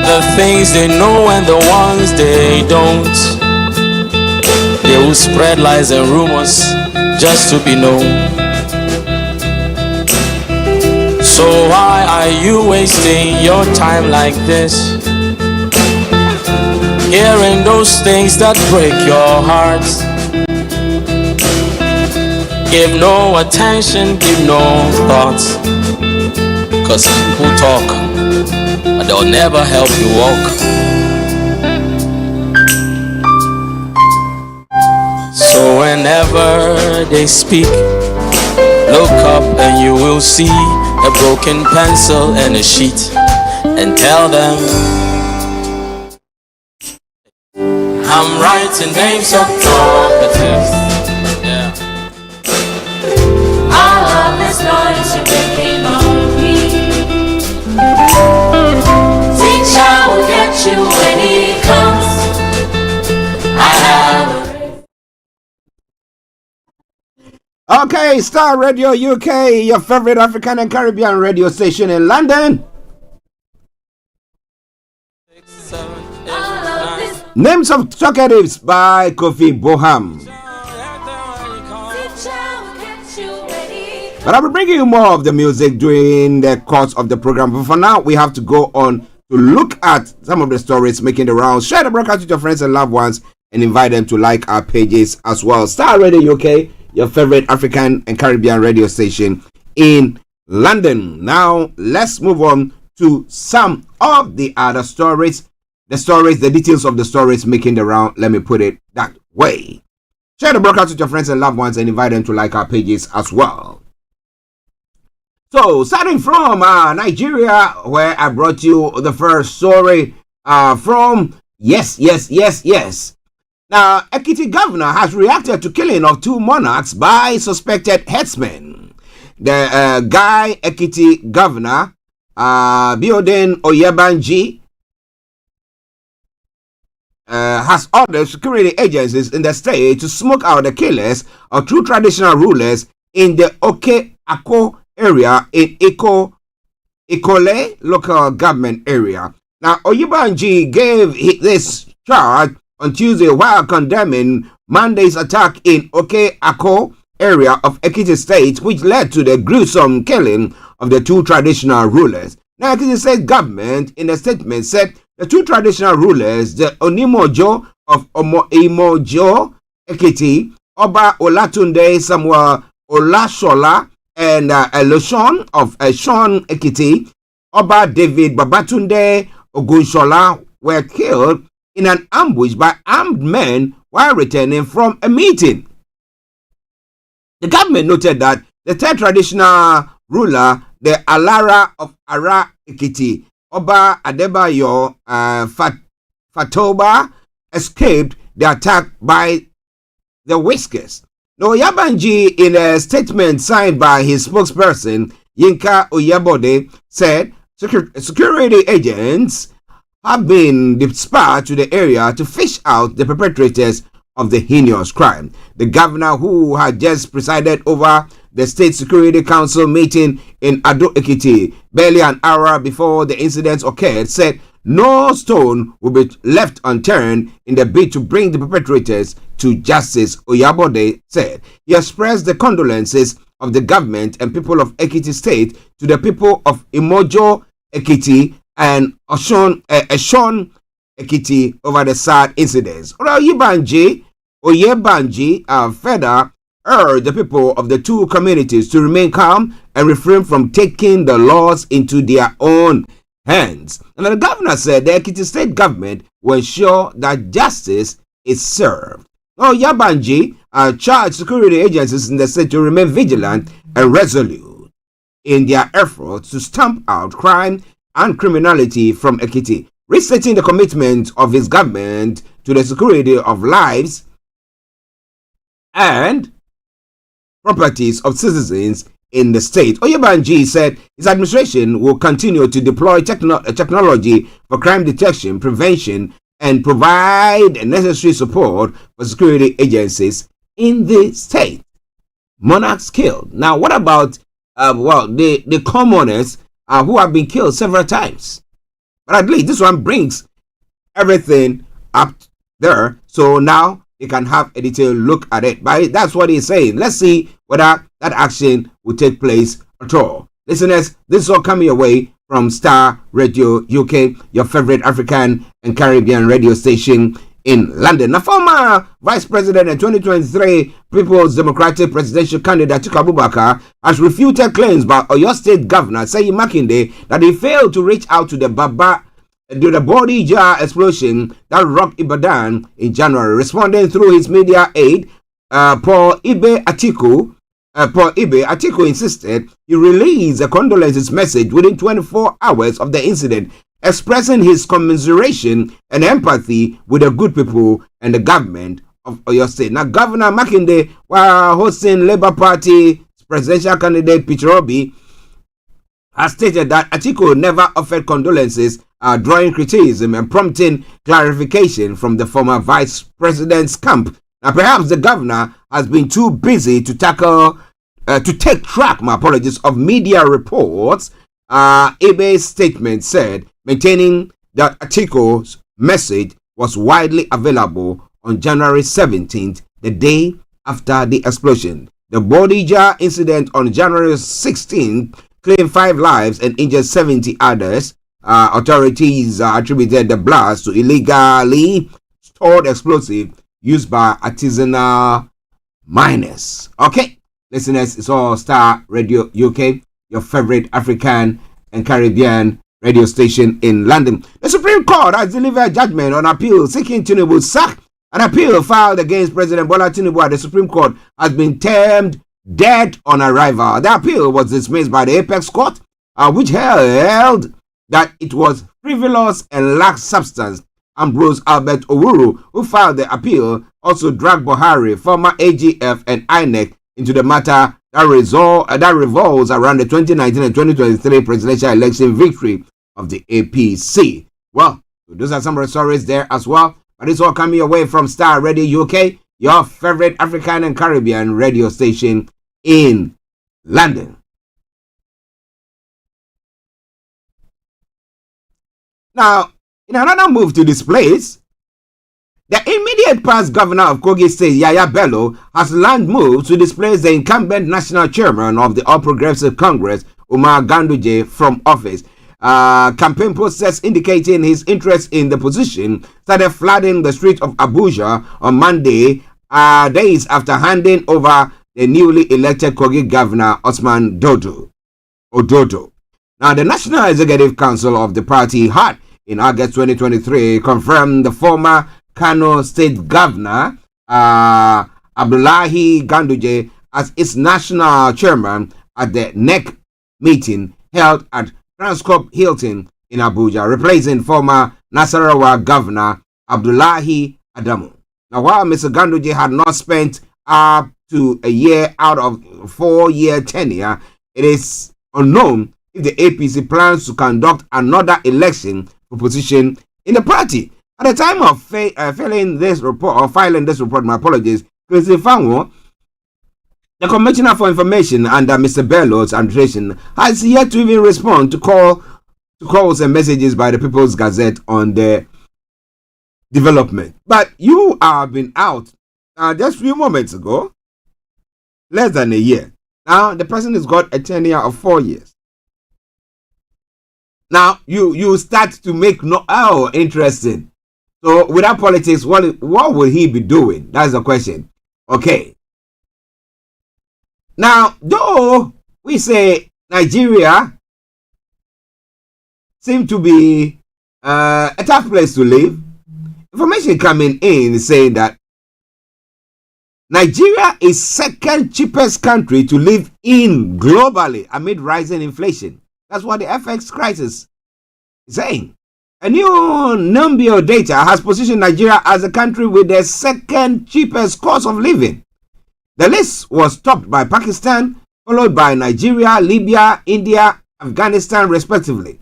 the things they know and the ones they don't. They will spread lies and rumors just to be known. So why are you wasting your time like this, hearing those things that break your heart? Give no attention, give no thoughts, cause people talk, but they'll never help you walk. So whenever they speak, look up and you will see a broken pencil and a sheet, and tell them I'm writing names of properties. Yeah. All of this noise you're making on me. Teacher will get you when he comes. I have Okay, Starr Radio UK, your favorite African and Caribbean radio station in London. Names of Talkatives by Kofi Boham. But I'll be bringing you more of the music during the course of the program. But for now, we have to go on to look at some of the stories making the rounds. Share the broadcast with your friends and loved ones and invite them to like our pages as well. Starr Radio UK, your favorite African and Caribbean radio station in London. Now, let's move on to some of the other stories. The details of the stories making the round, let me put it that way. Share the broadcast with your friends and loved ones and invite them to like our pages as well. So, starting from Nigeria, where I brought you the first story from, yes. Now, Ekiti governor has reacted to killing of 2 monarchs by suspected herdsmen. The Guy Ekiti governor, Biodun Oyebanji, has ordered security agencies in the state to smoke out the killers of 2 traditional rulers in the Oke-Ako area in Ikole local government area. Now, Oyebanji gave this charge on Tuesday while condemning Monday's attack in Oke-Ako area of Ekiti State, which led to the gruesome killing of the 2 traditional rulers. Now, Ekiti State government in a statement said the 2 traditional rulers, the Onimojo of Imojo Ekiti, Oba Olatunde Samuel Olashola, and Eloshon of Eshon Ekiti, Oba David Babatunde Ogunshola, were killed in an ambush by armed men while returning from a meeting. The government noted that the 3rd traditional ruler, the Alara of Ara Ekiti, Oba Adebayo Fatoba, escaped the attack by the Whiskers. Now, Oyebanji, in a statement signed by his spokesperson, Yinka Oyebode, said security agents have been dispatched to the area to fish out the perpetrators of the heinous crime. The governor, who had just presided over the State Security Council meeting in Ado Ekiti barely an hour before the incident occurred, said no stone will be left unturned in the bid to bring the perpetrators to justice, Oyabode said. He expressed the condolences of the government and people of Ekiti State to the people of Imojo Ekiti and Eshon Ekiti over the sad incidents. Oyebanji further urged the people of the 2 communities to remain calm and refrain from taking the laws into their own hands. And the governor said the Ekiti State government will ensure that justice is served. Oyebanji charged security agencies in the state to remain vigilant and resolute in their efforts to stamp out crime and criminality from Ekiti, restating the commitment of his government to the security of lives and properties of citizens in the state. Oyebanji said his administration will continue to deploy technology for crime detection, prevention, and provide necessary support for security agencies in the state. Monarchs killed. Now, what about the commoners who have been killed several times? But at least this one brings everything up there, so now you can have a detailed look at it. But that's what he's saying. Let's see whether that action will take place at all. Listeners, this is all coming your way from Starr Radio UK, your favorite African and Caribbean radio station in London. Now, former Vice President and 2023 People's Democratic Presidential candidate Atiku Abubakar has refuted claims by Oyo State Governor Seyi Makinde that he failed to reach out to the body jar explosion that rocked Ibadan in January. Responding through his media aide, Paul Ibe Atiku insisted he released a condolences message within 24 hours of the incident, expressing his commiseration and empathy with the good people and the government of Oyo State. Now, Governor Makinde, while hosting Labour Party presidential candidate Peter Obi, has stated that Atiku never offered condolences, drawing criticism and prompting clarification from the former vice president's camp. Now, perhaps the governor has been too busy to take track of media reports. Ibe's statement said, maintaining that Atiku's message was widely available on January 17th, the day after the explosion. The body jar incident on January 16th claimed 5 lives and injured 70 others. Authorities attributed the blast to illegally stored explosive used by artisanal miners. Okay, listeners, it's all Starr Radio UK, your favorite African and Caribbean radio station in London. The Supreme Court has delivered judgment on appeal seeking Tinubu's sack. An appeal filed against President Bola Tinubu at the Supreme Court has been termed dead on arrival. The appeal was dismissed by the Apex Court, which held that it was frivolous and lacked substance. Ambrose Albert Owuru, who filed the appeal, also dragged Buhari, former AGF, and INEC into the matter that revolves around the 2019 and 2023 presidential election victory of the APC. Well, those are some of the stories there as well. But it's all coming away from Starr Radio UK, your favorite African and Caribbean radio station in London. Now, in another move to this place, the immediate past governor of Kogi State, Yaya Bello, has land moves to displace the incumbent national chairman of the All Progressive Congress, Umar Ganduje, from office. Campaign posters indicating his interest in the position started flooding the streets of Abuja on Monday, days after handing over the newly elected Kogi governor, Osman Ododo. Now, the National Executive Council of the party had, in August 2023, confirmed the former Kano State Governor, Abdullahi Ganduje, as its national chairman at the NEC meeting held at Transcorp Hilton in Abuja, replacing former Nasarawa Governor Abdullahi Adamu. Now, while Mr. Ganduje had not spent up to a year out of a 4-year tenure, it is unknown if the APC plans to conduct another election for position in the party. At the time of filing this report, my apologies, Christy Fanwo, the Commissioner for Information under Mr. Bello's administration, has yet to even respond to calls and messages by the People's Gazette on the development. But you have been out just a few moments ago, less than a year. Now, the person has got a tenure of 4 years. Now, you start to make interesting. So, without politics, what will he be doing? That's the question. Okay. Now, though we say Nigeria seems to be a tough place to live, information coming in saying that Nigeria is second cheapest country to live in globally amid rising inflation. That's what the FX crisis is saying. A new Numbeo data has positioned Nigeria as a country with the second cheapest cost of living. The list was topped by Pakistan, followed by Nigeria, Libya, India, Afghanistan, respectively.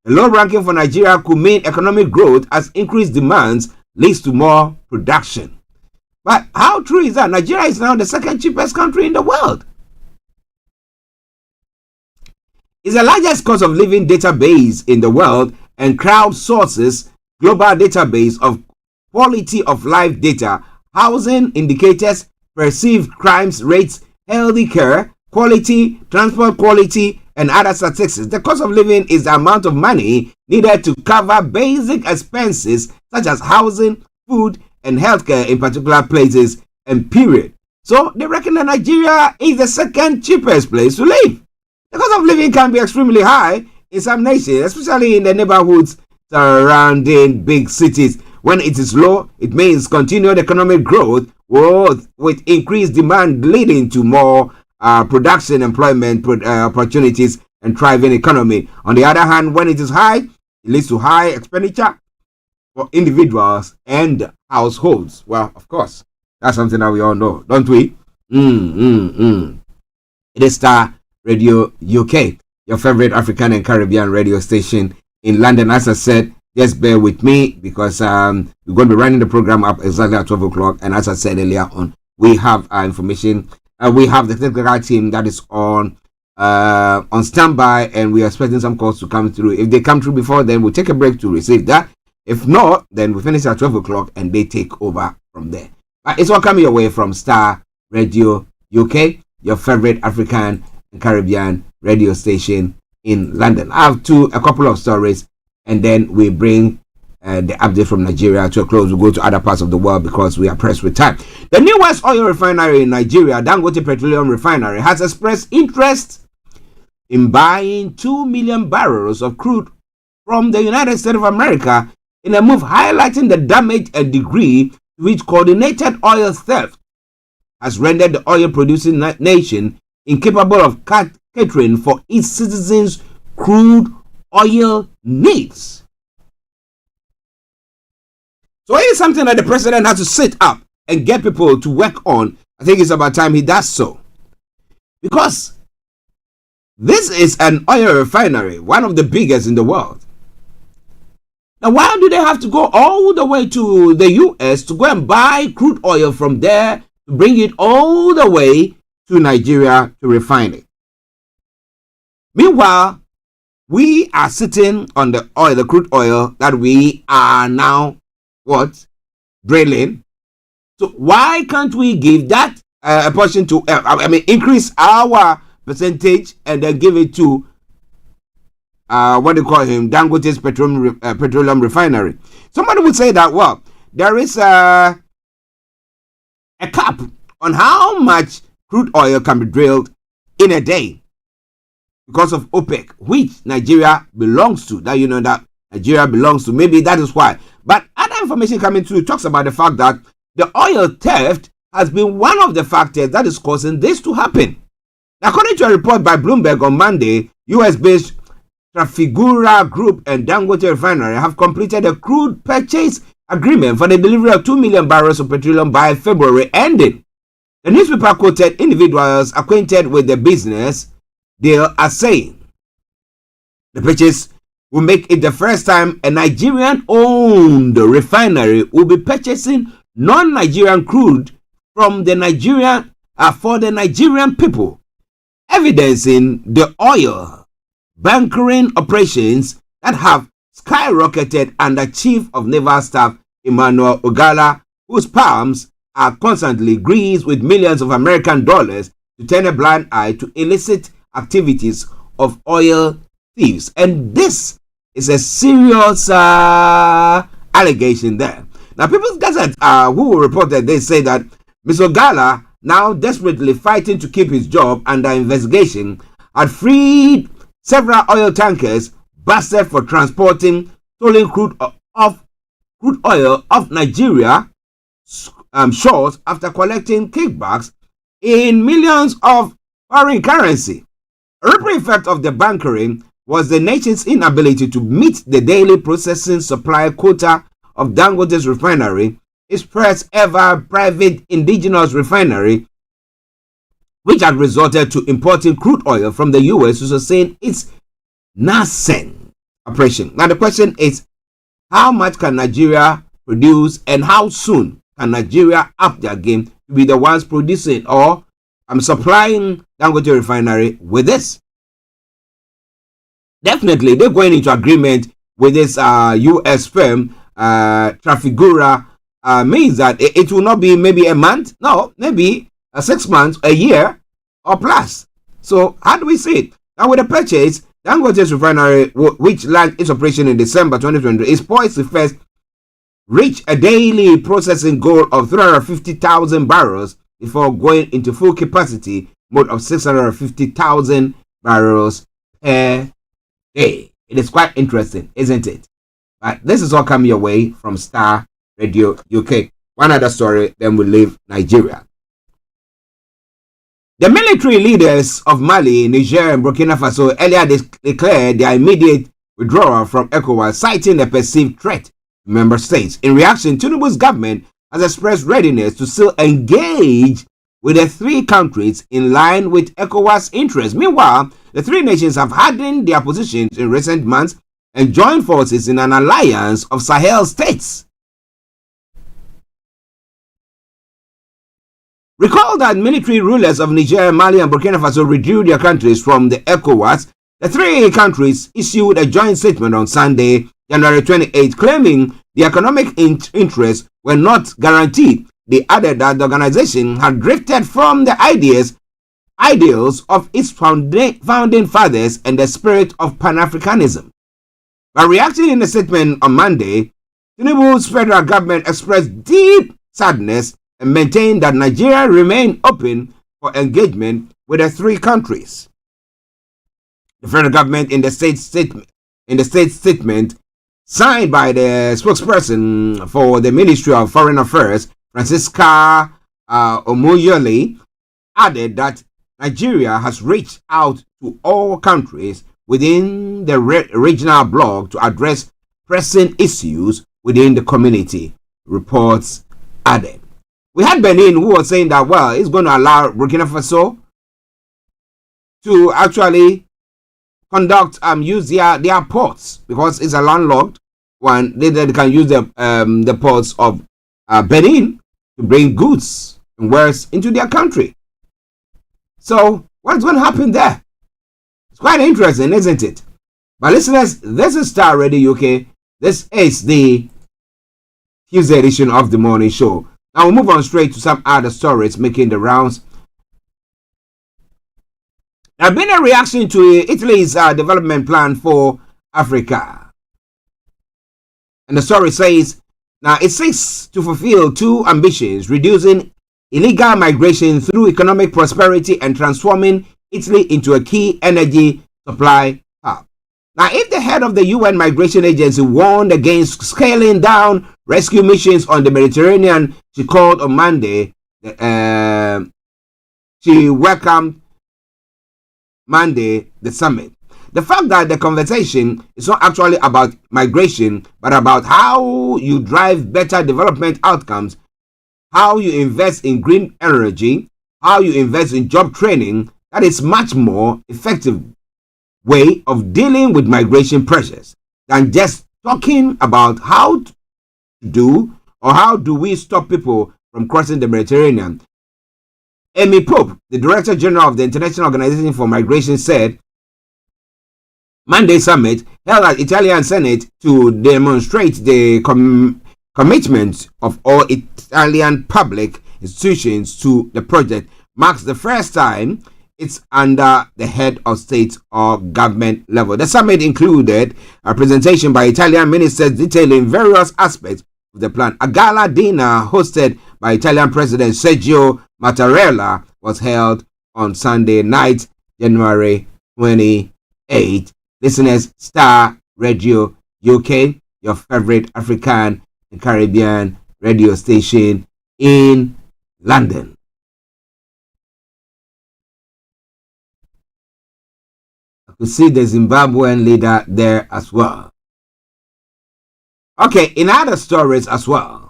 The low ranking for Nigeria could mean economic growth as increased demands leads to more production. But how true is that? Nigeria is now the second cheapest country in the world. It's the largest cost of living database in the world and crowdsources global database of quality of life data, housing indicators, perceived crimes rates, healthy care, quality, transport quality, and other statistics. The cost of living is the amount of money needed to cover basic expenses such as housing, food, and healthcare in particular places and period. So they reckon that Nigeria is the second cheapest place to live. The cost of living can be extremely high in some nations, especially in the neighborhoods surrounding big cities. When it is low, it means continued economic growth with increased demand leading to more production, employment opportunities, and thriving economy. On the other hand, when it is high, it leads to high expenditure for individuals and households. Well, of course, that's something that we all know, don't we? It is Starr Radio UK, your favorite African and Caribbean radio station in London. As I said, just bear with me because we're going to be running the program up exactly at 12 o'clock. And as I said earlier on, we have information. We have the technical team that is on standby, and we are expecting some calls to come through. If they come through before, then we'll take a break to receive that. If not, then we finish at 12 o'clock and they take over from there. But it's all coming away from Starr Radio UK, your favorite African and Caribbean radio station in London. I have a couple of stories, and then we bring the update from Nigeria to a close. We'll go to other parts of the world because we are pressed with time. The newest oil refinery in Nigeria, Dangote Petroleum Refinery, has expressed interest in buying 2 million barrels of crude from the United States of America in a move highlighting the damage and degree to which coordinated oil theft has rendered the oil-producing nation incapable of catering for its citizens' crude oil needs. So it is something that the president has to sit up and get people to work on. I think it's about time he does so. Because this is an oil refinery, one of the biggest in the world. Now, why do they have to go all the way to the US to go and buy crude oil from there to bring it all the way to Nigeria to refine it? Meanwhile, we are sitting on the oil, the crude oil that we are now drilling. So why can't we give that a portion to? Increase our percentage and then give it to Dangote's petroleum refinery. Somebody would say that, well, there is a cap on how much crude oil can be drilled in a day because of OPEC, which Nigeria belongs to. That that Nigeria belongs to. Maybe that is why. But other information coming through talks about the fact that the oil theft has been one of the factors that is causing this to happen. According to a report by Bloomberg on Monday, US-based Trafigura Group and Dangote Refinery have completed a crude purchase agreement for the delivery of 2 million barrels of petroleum by February ending. The newspaper quoted individuals acquainted with the business deal as saying the purchase will make it the first time a Nigerian-owned refinery will be purchasing non-Nigerian crude from the for the Nigerian people, evidencing the oil bunkering operations that have skyrocketed under Chief of Naval Staff Emmanuel Ogala, whose palms are constantly greased with millions of American dollars to turn a blind eye to illicit activities of oil thieves. And this is a serious allegation there. Now, People's Gazette, who reported, they say that Mr. Ogala, now desperately fighting to keep his job under investigation, had freed several oil tankers busted for transporting stolen crude oil off Nigeria shores after collecting kickbacks in millions of foreign currency. A ripple effect of the bunkering was the nation's inability to meet the daily processing supply quota of Dangote's refinery, its first ever private indigenous refinery, which had resulted to importing crude oil from the US to sustain its nascent operation. Now the question is, how much can Nigeria produce and how soon can Nigeria up their game to be the ones producing or supplying Dangote refinery with this? Definitely, they're going into agreement with this US firm, Trafigura, means that it will not be maybe a month, no, maybe 6 months, a year, or plus. So how do we see it? Now with the purchase, Dangote's refinery, which launched its operation in December 2020, is poised to first reach a daily processing goal of 350,000 barrels before going into full capacity mode of 650,000 barrels per day. It is quite interesting, isn't it? But this is all coming your way from Starr Radio UK. One other story, then we'll leave Nigeria. The military leaders of Mali, Niger, and Burkina Faso earlier declared their immediate withdrawal from ECOWAS, citing a perceived threat to member states. In reaction, Tinubu's government has expressed readiness to still engage with the three countries in line with ECOWAS interests. Meanwhile, the three nations have hardened their positions in recent months and joined forces in an alliance of Sahel states. Recall that military rulers of Niger, Mali, and Burkina Faso withdrew their countries from the ECOWAS. The three countries issued a joint statement on Sunday, January 28, claiming the economic interests were not guaranteed. They added that the organization had drifted from the ideals of its founding fathers and the spirit of Pan-Africanism. By reacting in a statement on Monday, Tinubu's federal government expressed deep sadness and maintained that Nigeria remained open for engagement with the three countries. The federal government in the state statement signed by the spokesperson for the Ministry of Foreign Affairs, Francisca Omoyole, added that Nigeria has reached out to all countries within the regional bloc to address pressing issues within the community. reports added. We had Benin who was saying that, well, it's going to allow Burkina Faso to actually conduct use their ports, because it's a landlocked one. They can use the ports of Benin to bring goods and wares into their country. So what's going to happen there? It's quite interesting, isn't it? But listeners, this is Star Radio UK. This is the Tuesday edition of the morning show. Now we'll move on straight to some other stories making the rounds. There has been a reaction to Italy's development plan for Africa. And the story says, now it seeks to fulfill two ambitions: reducing illegal migration through economic prosperity and transforming Italy into a key energy supply hub. Now, if the head of the UN Migration Agency warned against scaling down rescue missions on the Mediterranean, she called on Monday, she welcomed Monday the summit. The fact that the conversation is not actually about migration, but about how you drive better development outcomes, how you invest in green energy, how you invest in job training, that is much more effective way of dealing with migration pressures than just talking about how to do or how do we stop people from crossing the Mediterranean. Amy Pope, the Director General of the International Organization for Migration, said Monday summit held at Italian Senate to demonstrate the commitment of all Italian public institutions to the project marks the first time it's under the head of state or government level. The summit included a presentation by Italian ministers detailing various aspects of the plan. A gala dinner hosted by Italian President Sergio Mattarella was held on Sunday night, January 28. Listeners, Star Radio UK, your favorite African and Caribbean radio station in London. I could see the Zimbabwean leader there as well. Okay, in other stories as well.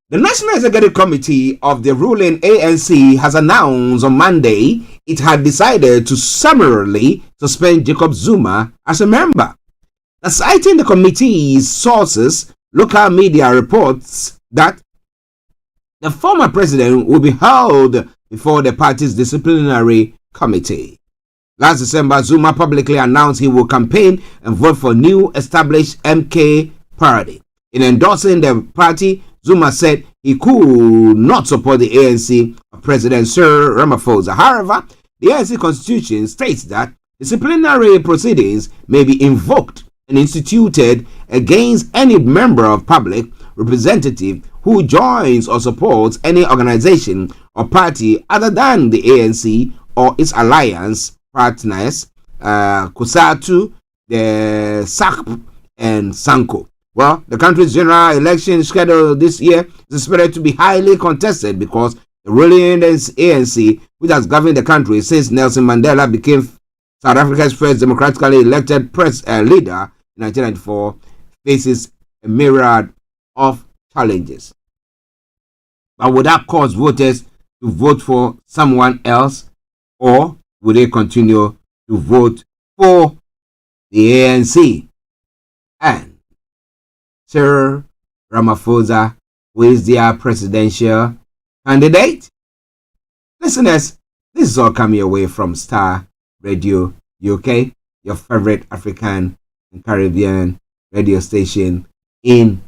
The National Executive Committee of the ruling ANC has announced on Monday it had decided to summarily suspend Jacob Zuma as a member. Now, citing the committee's sources, local media reports that the former president will be held before the party's disciplinary committee. Last December, Zuma publicly announced he will campaign and vote for new established MK party. In endorsing the party, Zuma said he could not support the ANC of President Cyril Ramaphosa. However, the ANC constitution states that disciplinary proceedings may be invoked and instituted against any member of public representative who joins or supports any organization or party other than the ANC or its alliance partners, COSATU, the SACP, and SANCO. Well, the country's general election scheduled this year is expected to be highly contested because the ruling ANC, which has governed the country since Nelson Mandela became South Africa's first democratically elected leader in 1994, faces a myriad of challenges. But would that cause voters to vote for someone else, or would they continue to vote for the ANC and Cyril Ramaphosa, who is their presidential candidate? Listeners, this is all coming away from Star Radio UK, your favorite African and Caribbean radio station in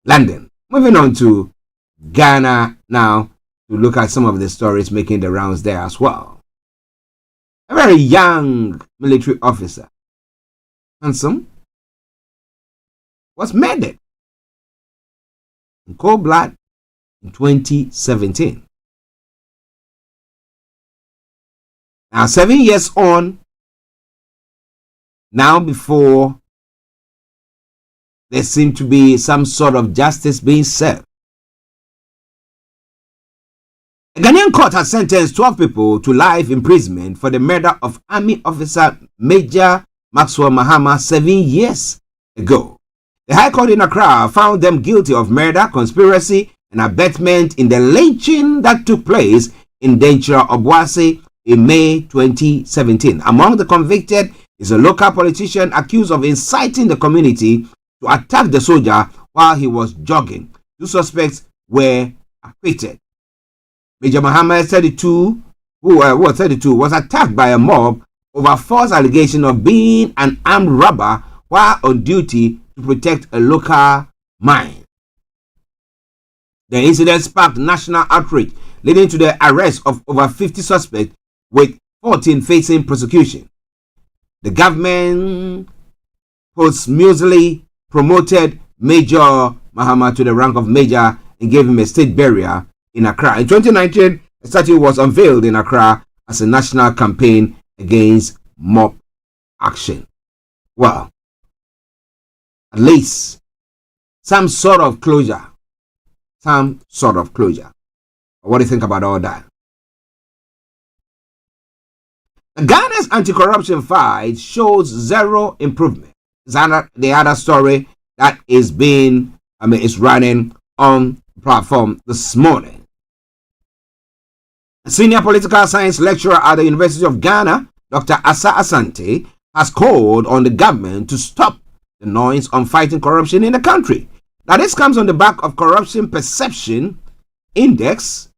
London. Moving on to Ghana now to look at some of the stories making the rounds there as well. A very young military officer, handsome, was murdered in cold blood in 2017. Now, 7 years on, now before there seemed to be some sort of justice being served. A Ghanaian court has sentenced 12 people to life imprisonment for the murder of Army officer Major Maxwell Mahama 7 years ago. The High Court in Accra found them guilty of murder, conspiracy, and abetment in the lynching that took place in Denchira, Obuasi in May 2017. Among the convicted is a local politician accused of inciting the community to attack the soldier while he was jogging. 2 suspects were acquitted. Major Muhammad, 32, who was 32, was attacked by a mob over false allegation of being an armed robber while on duty to protect a local mine. The incident sparked national outrage, leading to the arrest of over 50 suspects, with 14 facing prosecution. The government posthumously promoted Major Muhammad to the rank of major and gave him a state burial in Accra. In 2019, a statue was unveiled in Accra as a national campaign against mob action. Well, at least some sort of closure. Some sort of closure. What do you think about all that? Ghana's anti-corruption fight shows zero improvement. The other story that is running on the platform this morning. A senior political science lecturer at the University of Ghana, Dr. Asa Asante, has called on the government to stop the noise on fighting corruption in the country. Now, this comes on the back of Corruption Perception Index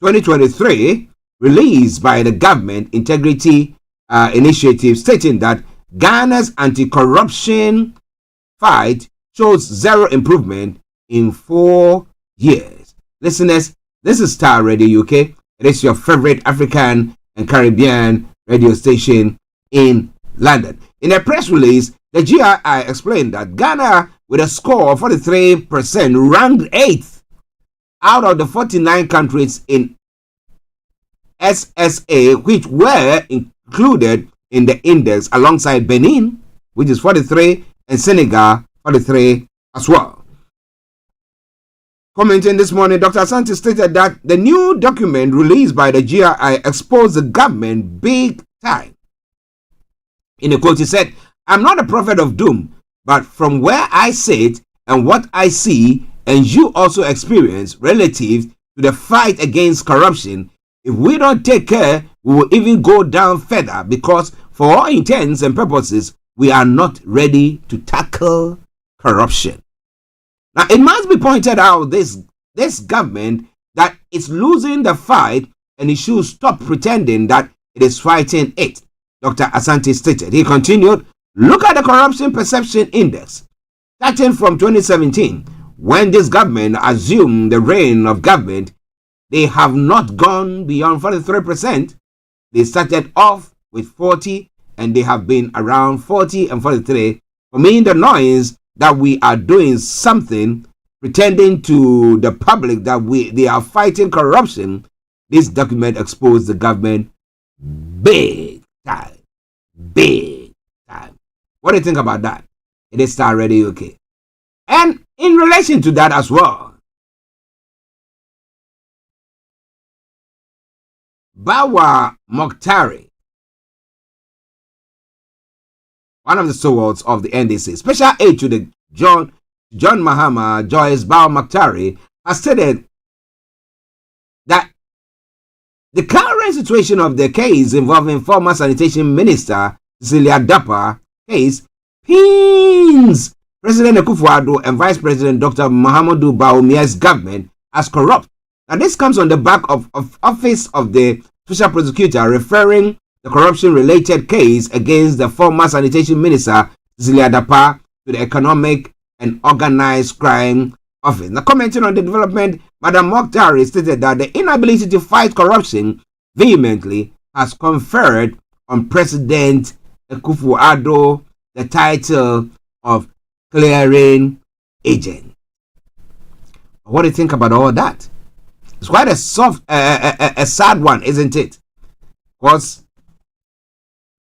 2023, released by the Government Integrity Initiative, stating that Ghana's anti-corruption fight shows zero improvement in 4 years. Listeners, this is Starr Radio UK. It is your favorite African and Caribbean radio station in London. In a press release, the GII explained that Ghana, with a score of 43%, ranked 8th out of the 49 countries in SSA, which were included in the index, alongside Benin, which is 43, and Senegal, 43 as well. Commenting this morning, Dr. Asante stated that the new document released by the GII exposed the government big time. In a quote, he said, "I'm not a prophet of doom, but from where I sit and what I see and you also experience relative to the fight against corruption, if we don't take care, we will even go down further, because for all intents and purposes, we are not ready to tackle corruption." Now, it must be pointed out, this government, that it's losing the fight and it should stop pretending that it is fighting it, Dr. Asante stated. He continued, "Look at the Corruption Perception Index. Starting from 2017, when this government assumed the reign of government, they have not gone beyond 43%. They started off with 40 and they have been around 40 and 43. For me, the noise that we are doing something, pretending to the public that they are fighting corruption, this document exposed the government big time. Big time. What do you think about that? It is Starr Radio UK. And in relation to that as well, Bawa Mokhtari, one of the stalwarts of the NDC, special aide to the John Mahama Joyce Bawa Mokhtari, has stated that the current situation of the case involving former Sanitation Minister Cecilia Dapper case pins President Akufo-Addo and Vice President Dr. Mahamudu Bawumia's government as corrupt. Now, this comes on the back of Office of the Special Prosecutor referring the corruption-related case against the former Sanitation Minister Cecilia Dapper to the Economic and Organized Crime Office. Now, commenting on the development, Madam Mokhtari stated that the inability to fight corruption vehemently has conferred on President Akufo-Addo the title of clearing agent. What do you think about all that? It's quite a sad one, isn't it? Because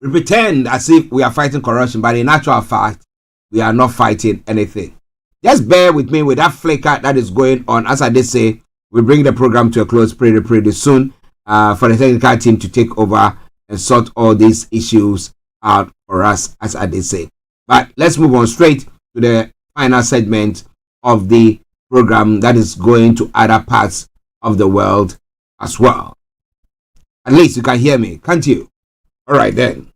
we pretend as if we are fighting corruption, but in actual fact, we are not fighting anything. Just bear with me with that flicker that is going on. As I did say, we bring the program to a close pretty soon for the technical team to take over and sort all these issues out for us, as I did say. But let's move on straight to the final segment of the program that is going to other parts of the world as well. At least you can hear me, can't you? All right then.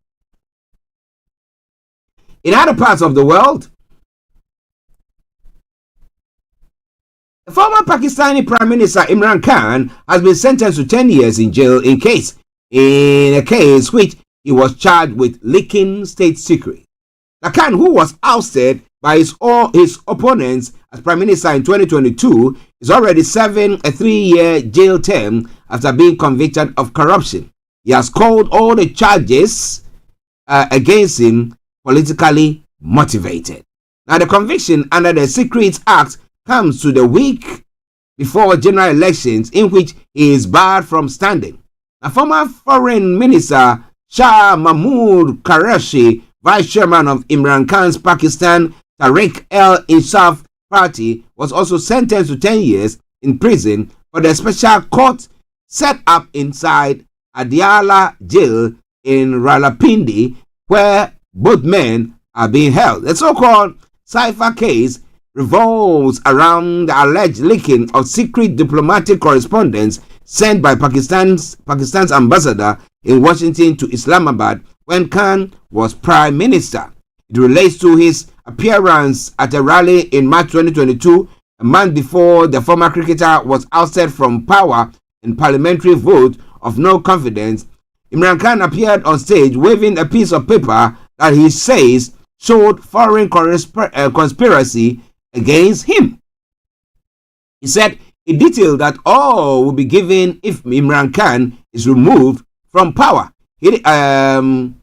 In other parts of the world, the former Pakistani Prime Minister Imran Khan has been sentenced to 10 years in jail in a case which he was charged with leaking state secrets. The Khan, who was ousted by his opponents as Prime Minister in 2022, is already serving a 3-year jail term after being convicted of corruption. He has called all the charges against him politically motivated. Now, the conviction under the Secrets Act comes to the week before general elections in which he is barred from standing. A former Foreign Minister Shah Mahmood Qureshi, Vice Chairman of Imran Khan's Pakistan Tehreek-e-Insaf Party, was also sentenced to 10 years in prison for the special court set up inside Adiala jail in Rawalpindi, where both men are being held. The so-called cipher case revolves around the alleged leaking of secret diplomatic correspondence sent by Pakistan's ambassador in Washington to Islamabad when Khan was Prime Minister. It relates to his appearance at a rally in March 2022, a month before the former cricketer was ousted from power in parliamentary vote of no confidence. Imran Khan appeared on stage waving a piece of paper that he says showed foreign conspiracy against him. He said it detailed that all will be given if Imran Khan is removed from power. He didn't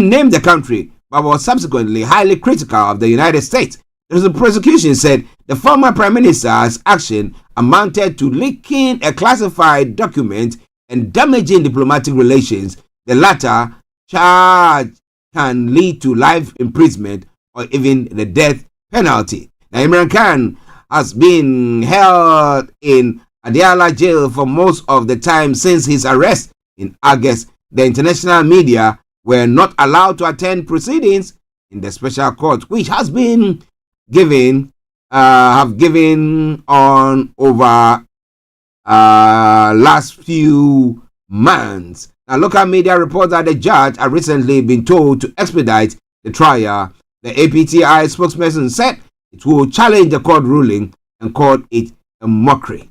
name the country, but was subsequently highly critical of the United States. The prosecution said the former Prime Minister's action amounted to leaking a classified document and damaging diplomatic relations. The latter charge can lead to life imprisonment or even the death penalty. Now, Imran Khan has been held in Adiala jail for most of the time since his arrest in August. The international media were not allowed to attend proceedings in the special court, which has been given on over last few months. Now, local media report that the judge had recently been told to expedite the trial. The APTI spokesperson said it will challenge the court ruling and called it a mockery.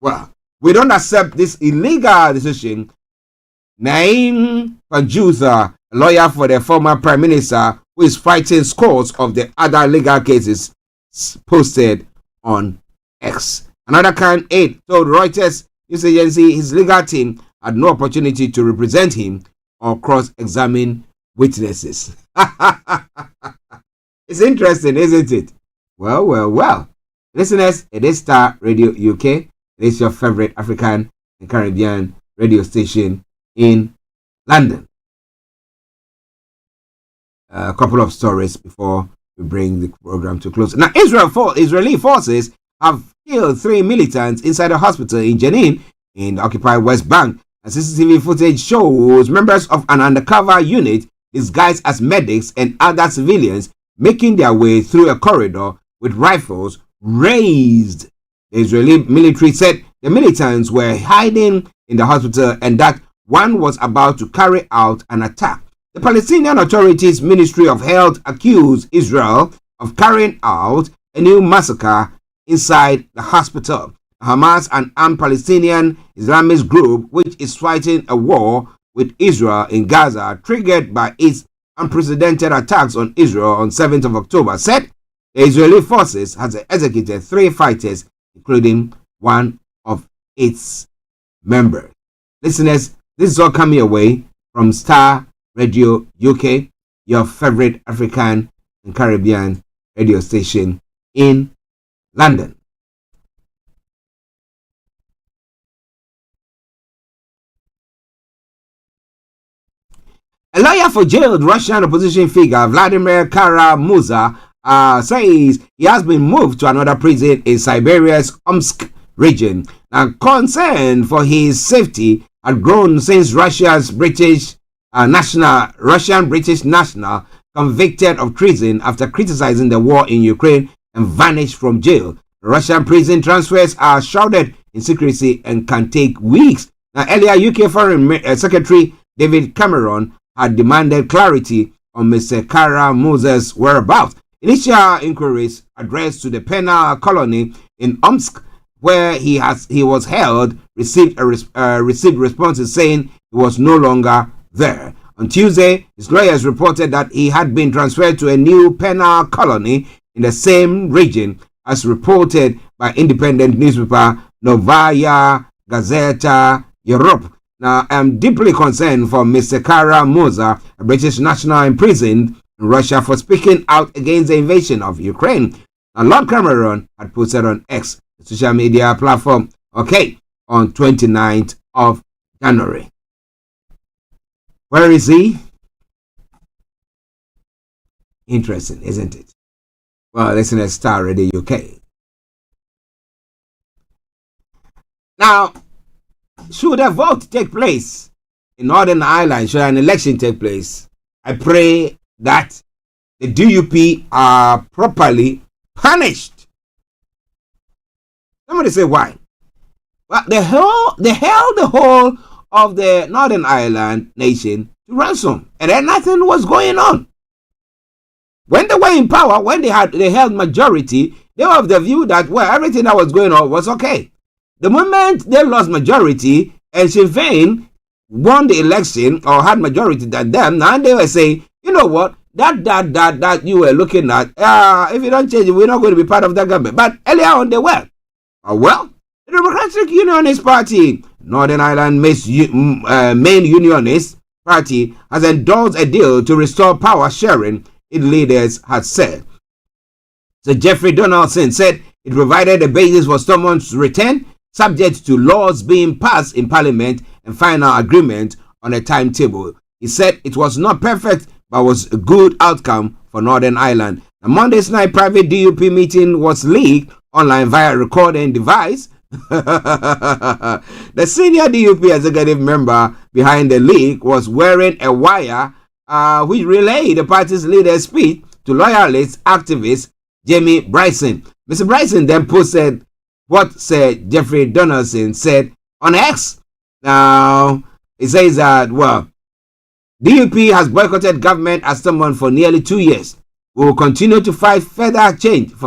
Well, we don't accept this illegal decision. Naeem Panjusa, a lawyer for the former Prime Minister who is fighting scores of the other legal cases, posted on X. Another Khan aide told Reuters news agency his legal team had no opportunity to represent him or cross-examine witnesses. It's interesting, isn't it? Well. Listeners, it is Starr Radio UK. It is your favorite African and Caribbean radio station in London. A couple of stories before we bring the program to close. Now, Israeli forces have killed 3 militants inside a hospital in Jenin in the occupied West Bank. A CCTV footage shows members of an undercover unit disguised as medics and other civilians making their way through a corridor with rifles raised. The Israeli military said the militants were hiding in the hospital and that one was about to carry out an attack. The Palestinian Authorities Ministry of Health accused Israel of carrying out a new massacre inside the hospital. Hamas, an armed Palestinian Islamist group which is fighting a war with Israel in Gaza, triggered by its unprecedented attacks on Israel on 7th of October, said the Israeli forces has executed 3 fighters, including one of its members. Listeners, this is all coming away from Starr Radio UK, your favorite African and Caribbean radio station in London. A lawyer for jailed Russian opposition figure Vladimir Kara-Murza says he has been moved to another prison in Siberia's Omsk region. Now, concern for his safety had grown since Russian British national convicted of treason after criticizing the war in Ukraine and vanished from jail. Russian prison transfers are shrouded in secrecy and can take weeks. Now, earlier, UK Foreign Secretary David Cameron had demanded clarity on Mr. Kara Moses' whereabouts. Initial inquiries addressed to the penal colony in Omsk, where he was held, received responses saying he was no longer there. On Tuesday, his lawyers reported that he had been transferred to a new penal colony in the same region, as reported by independent newspaper Novaya Gazeta Europe. Now, I'm deeply concerned for Mr. Kara Moza, a British national imprisoned in Russia, for speaking out against the invasion of Ukraine. Now, Lord Cameron had posted on X, the social media platform, on 29th of January. Where is he? Interesting, isn't it? Well, listen to Starr Radio UK. Now, should a vote take place in Northern Ireland, should an election take place, I pray that the DUP are properly punished. Somebody say why? Well, they held the whole of the Northern Ireland nation to ransom, and then nothing was going on. When they were in power, when they held majority, they were of the view that, well, everything that was going on was okay. The moment they lost majority and Sinn Féin won the election or had majority than them, now they were saying, you know what, that you were looking at, if you don't change it, we're not going to be part of that government. But earlier on, they were. Well, the Democratic Unionist Party, Northern Ireland main unionist party, has endorsed a deal to restore power sharing, its leaders had said. So Jeffrey Donaldson said it provided a basis for someone's return, subject to laws being passed in Parliament and final agreement on a timetable. He said it was not perfect, but was a good outcome for Northern Ireland. A Monday's night private DUP meeting was leaked online via recording device. The senior DUP executive member behind the leak was wearing a wire which relayed the party's leader's speech to loyalist activist Jamie Bryson. Mr. Bryson then posted what Sir Jeffrey Donaldson said on X. Now, he says that, well, DUP has boycotted government as someone for nearly 2 years. We will continue to fight for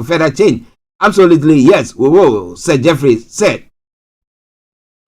further change. Absolutely, yes, we will, Sir Jeffrey said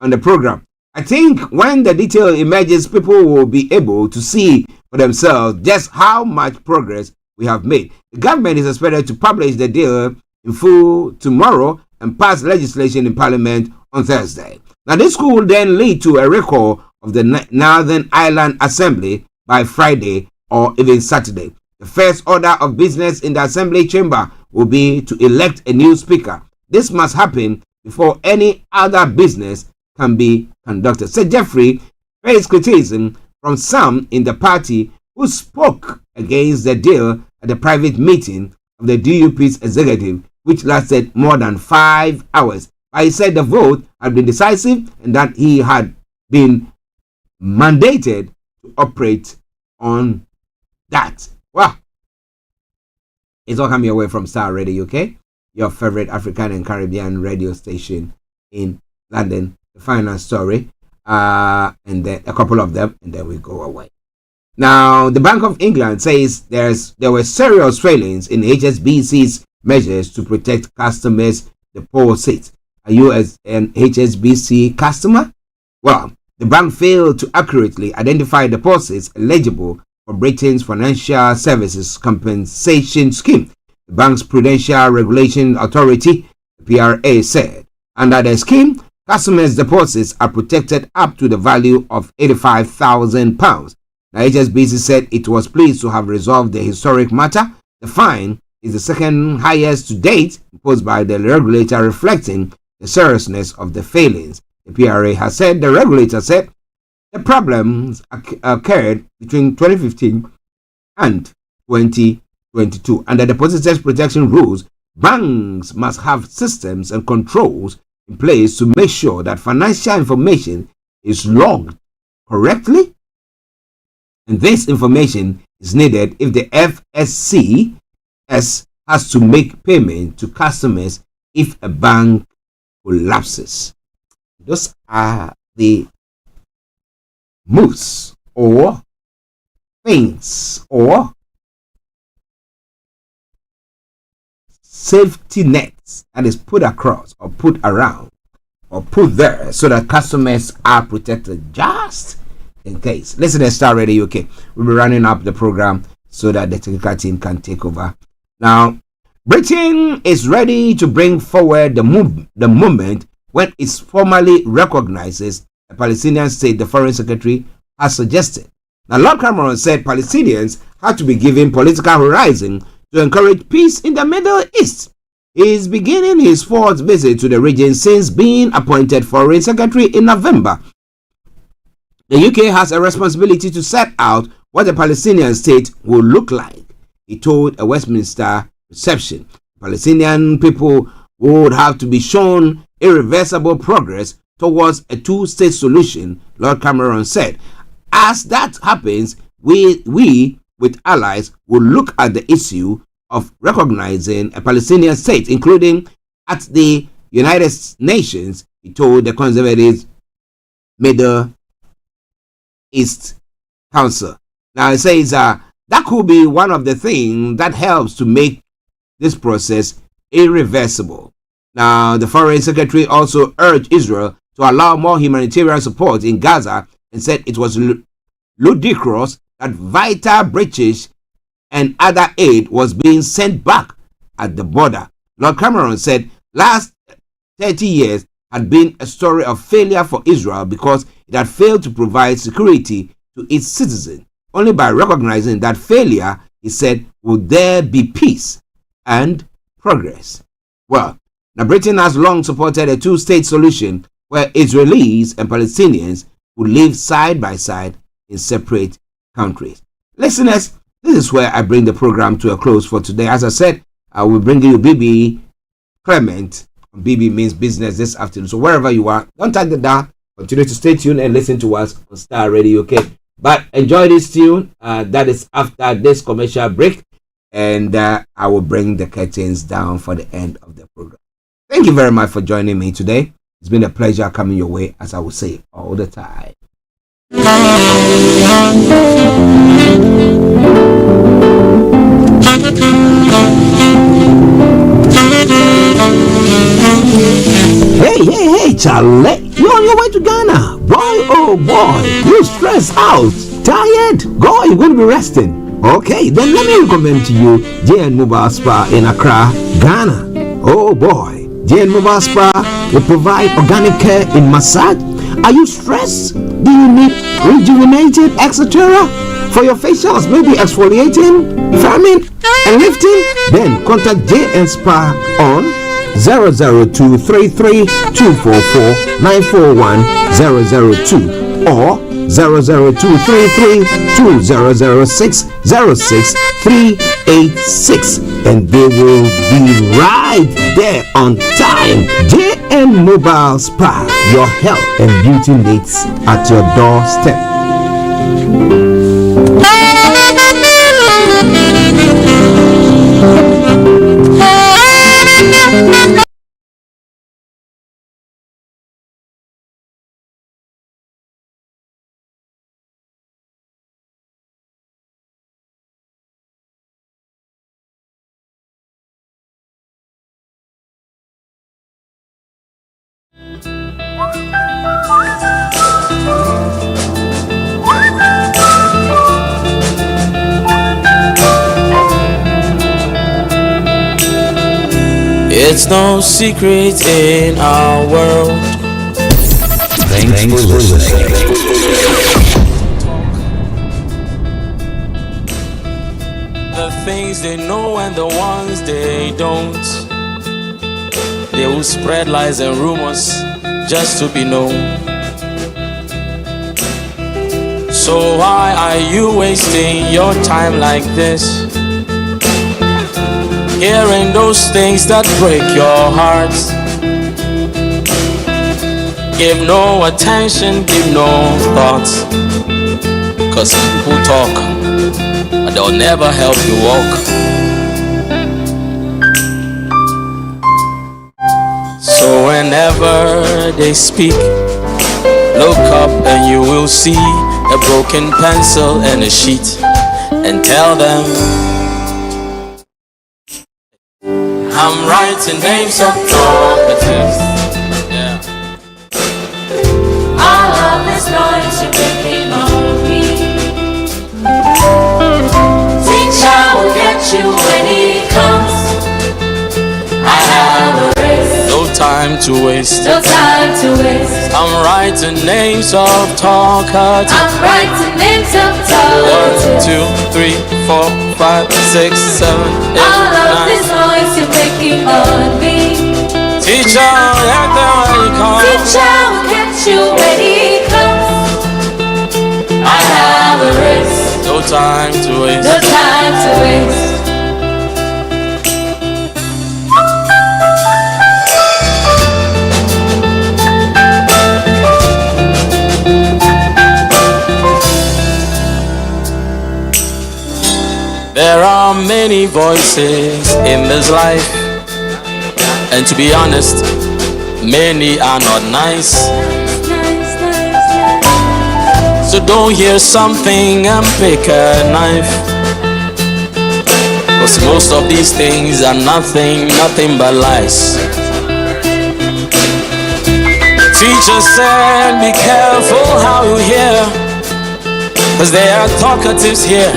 on the program. I think when the detail emerges, people will be able to see for themselves just how much progress we have made. The government is expected to publish the deal in full tomorrow and pass legislation in Parliament on Thursday. Now, this could then lead to a recall of the Northern Ireland Assembly by Friday or even Saturday. The first order of business in the Assembly chamber will be to elect a new speaker. This must happen before any other business can be conducted. Sir Jeffrey faced criticism from some in the party who spoke against the deal at the private meeting of the DUP's executive, which lasted more than 5 hours. But he said the vote had been decisive and that he had been mandated to operate on that. Well, it's all coming away from Starr Radio UK, your favorite African and Caribbean radio station in London. The final story, and then a couple of them, and then we go away. Now, the Bank of England says there were serious failings in HSBC's measures to protect customers' deposits. Are you an HSBC customer? Well, the bank failed to accurately identify deposits eligible for Britain's Financial Services Compensation Scheme. The bank's Prudential Regulation Authority, PRA, said under the scheme, customers' deposits are protected up to the value of £85,000. Now, HSBC said it was pleased to have resolved the historic matter. The fine is the second highest to date imposed by the regulator, reflecting the seriousness of the failings. The PRA has said the regulator said the problems occurred between 2015 and 2022. Under depositors' protection rules, banks must have systems and controls in place to make sure that financial information is logged correctly. And this information is needed if the FSCS has to make payment to customers if a bank collapses. Those are the moves or things or safety nets that is put across or put around or put there so that customers are protected just in case. Listen to Starr Radio UK. We'll be running up the program so that the technical team can take over. Now, Britain is ready to bring forward the moment when it formally recognizes a Palestinian state, the Foreign Secretary has suggested. Now, Lord Cameron said Palestinians had to be given political horizon to encourage peace in the Middle East. He is beginning his fourth visit to the region since being appointed Foreign Secretary in November. The UK has a responsibility to set out what the Palestinian state will look like, he told a Westminster reception. Palestinian people would have to be shown irreversible progress towards a two-state solution, Lord Cameron said. As that happens, we with allies will look at the issue of recognizing a Palestinian state, including at the United Nations, he told the Conservative Middle East Council. Now it says that could be one of the things that helps to make this process irreversible. Now the Foreign Secretary also urged Israel to allow more humanitarian support in Gaza and said it was ludicrous that vital British and other aid was being sent back at the border. Lord Cameron said last 30 years had been a story of failure for Israel because it had failed to provide security to its citizens. Only by recognizing that failure, he said, would there be peace and progress. Well, now Britain has long supported a two-state solution where Israelis and Palestinians would live side by side in separate countries. Listeners, this is where I bring the program to a close for today. As I said, I will bring you BB Clement. BB means business this afternoon. So wherever you are, don't touch the dial. Continue to stay tuned and listen to us on Starr Radio UK. But enjoy this tune. That is after this commercial break. And I will bring the curtains down for the end of the program. Thank you very much for joining me today. It's been a pleasure coming your way, as I will say all the time. Hey, Charlie, you're on your way to Ghana. Boy, oh boy, you stressed out, tired. Go, you're going to be resting. Okay, then let me recommend to you JN Mobile Spa in Accra, Ghana. Oh boy, JN Mobile Spa will provide organic care in massage. Are you stressed? Do you need rejuvenated, etc.? For your facials, maybe exfoliating, firming, and lifting? Then contact JN Spa on 00233 244 941 002 or 00233 2006 06386, and they will be right there on time. JN Mobile Spa, your health and beauty needs at your doorstep. It's no secret in our world. Thanks for listening. The things they know and the ones they don't. They will spread lies and rumors just to be known. So why are you wasting your time like this? Hearing those things that break your heart. Give no attention, give no thoughts. 'cause people talk, but they'll never help you walk. So whenever they speak, look up and you will see a broken pencil and a sheet, and tell them I'm writing names of talkatives. Yeah. All of this noise you're making on me. Teacher will get you when he comes. I have a race. No time to waste. No time to waste. I'm writing names of talkatives. I'm writing names of talkatives. 1, 2, 3, 4, 5, 6, 7, 8, All of 9. this noise you're making on me. Teacher, let them when he comes. Teacher will catch you when he comes. I have a race. No time to waste. No time to waste. There are many voices in this life, and to be honest, many are not nice. So don't hear something and pick a knife, 'cause most of these things are nothing but lies. Teacher said be careful how you hear, 'cause there are talkatives here.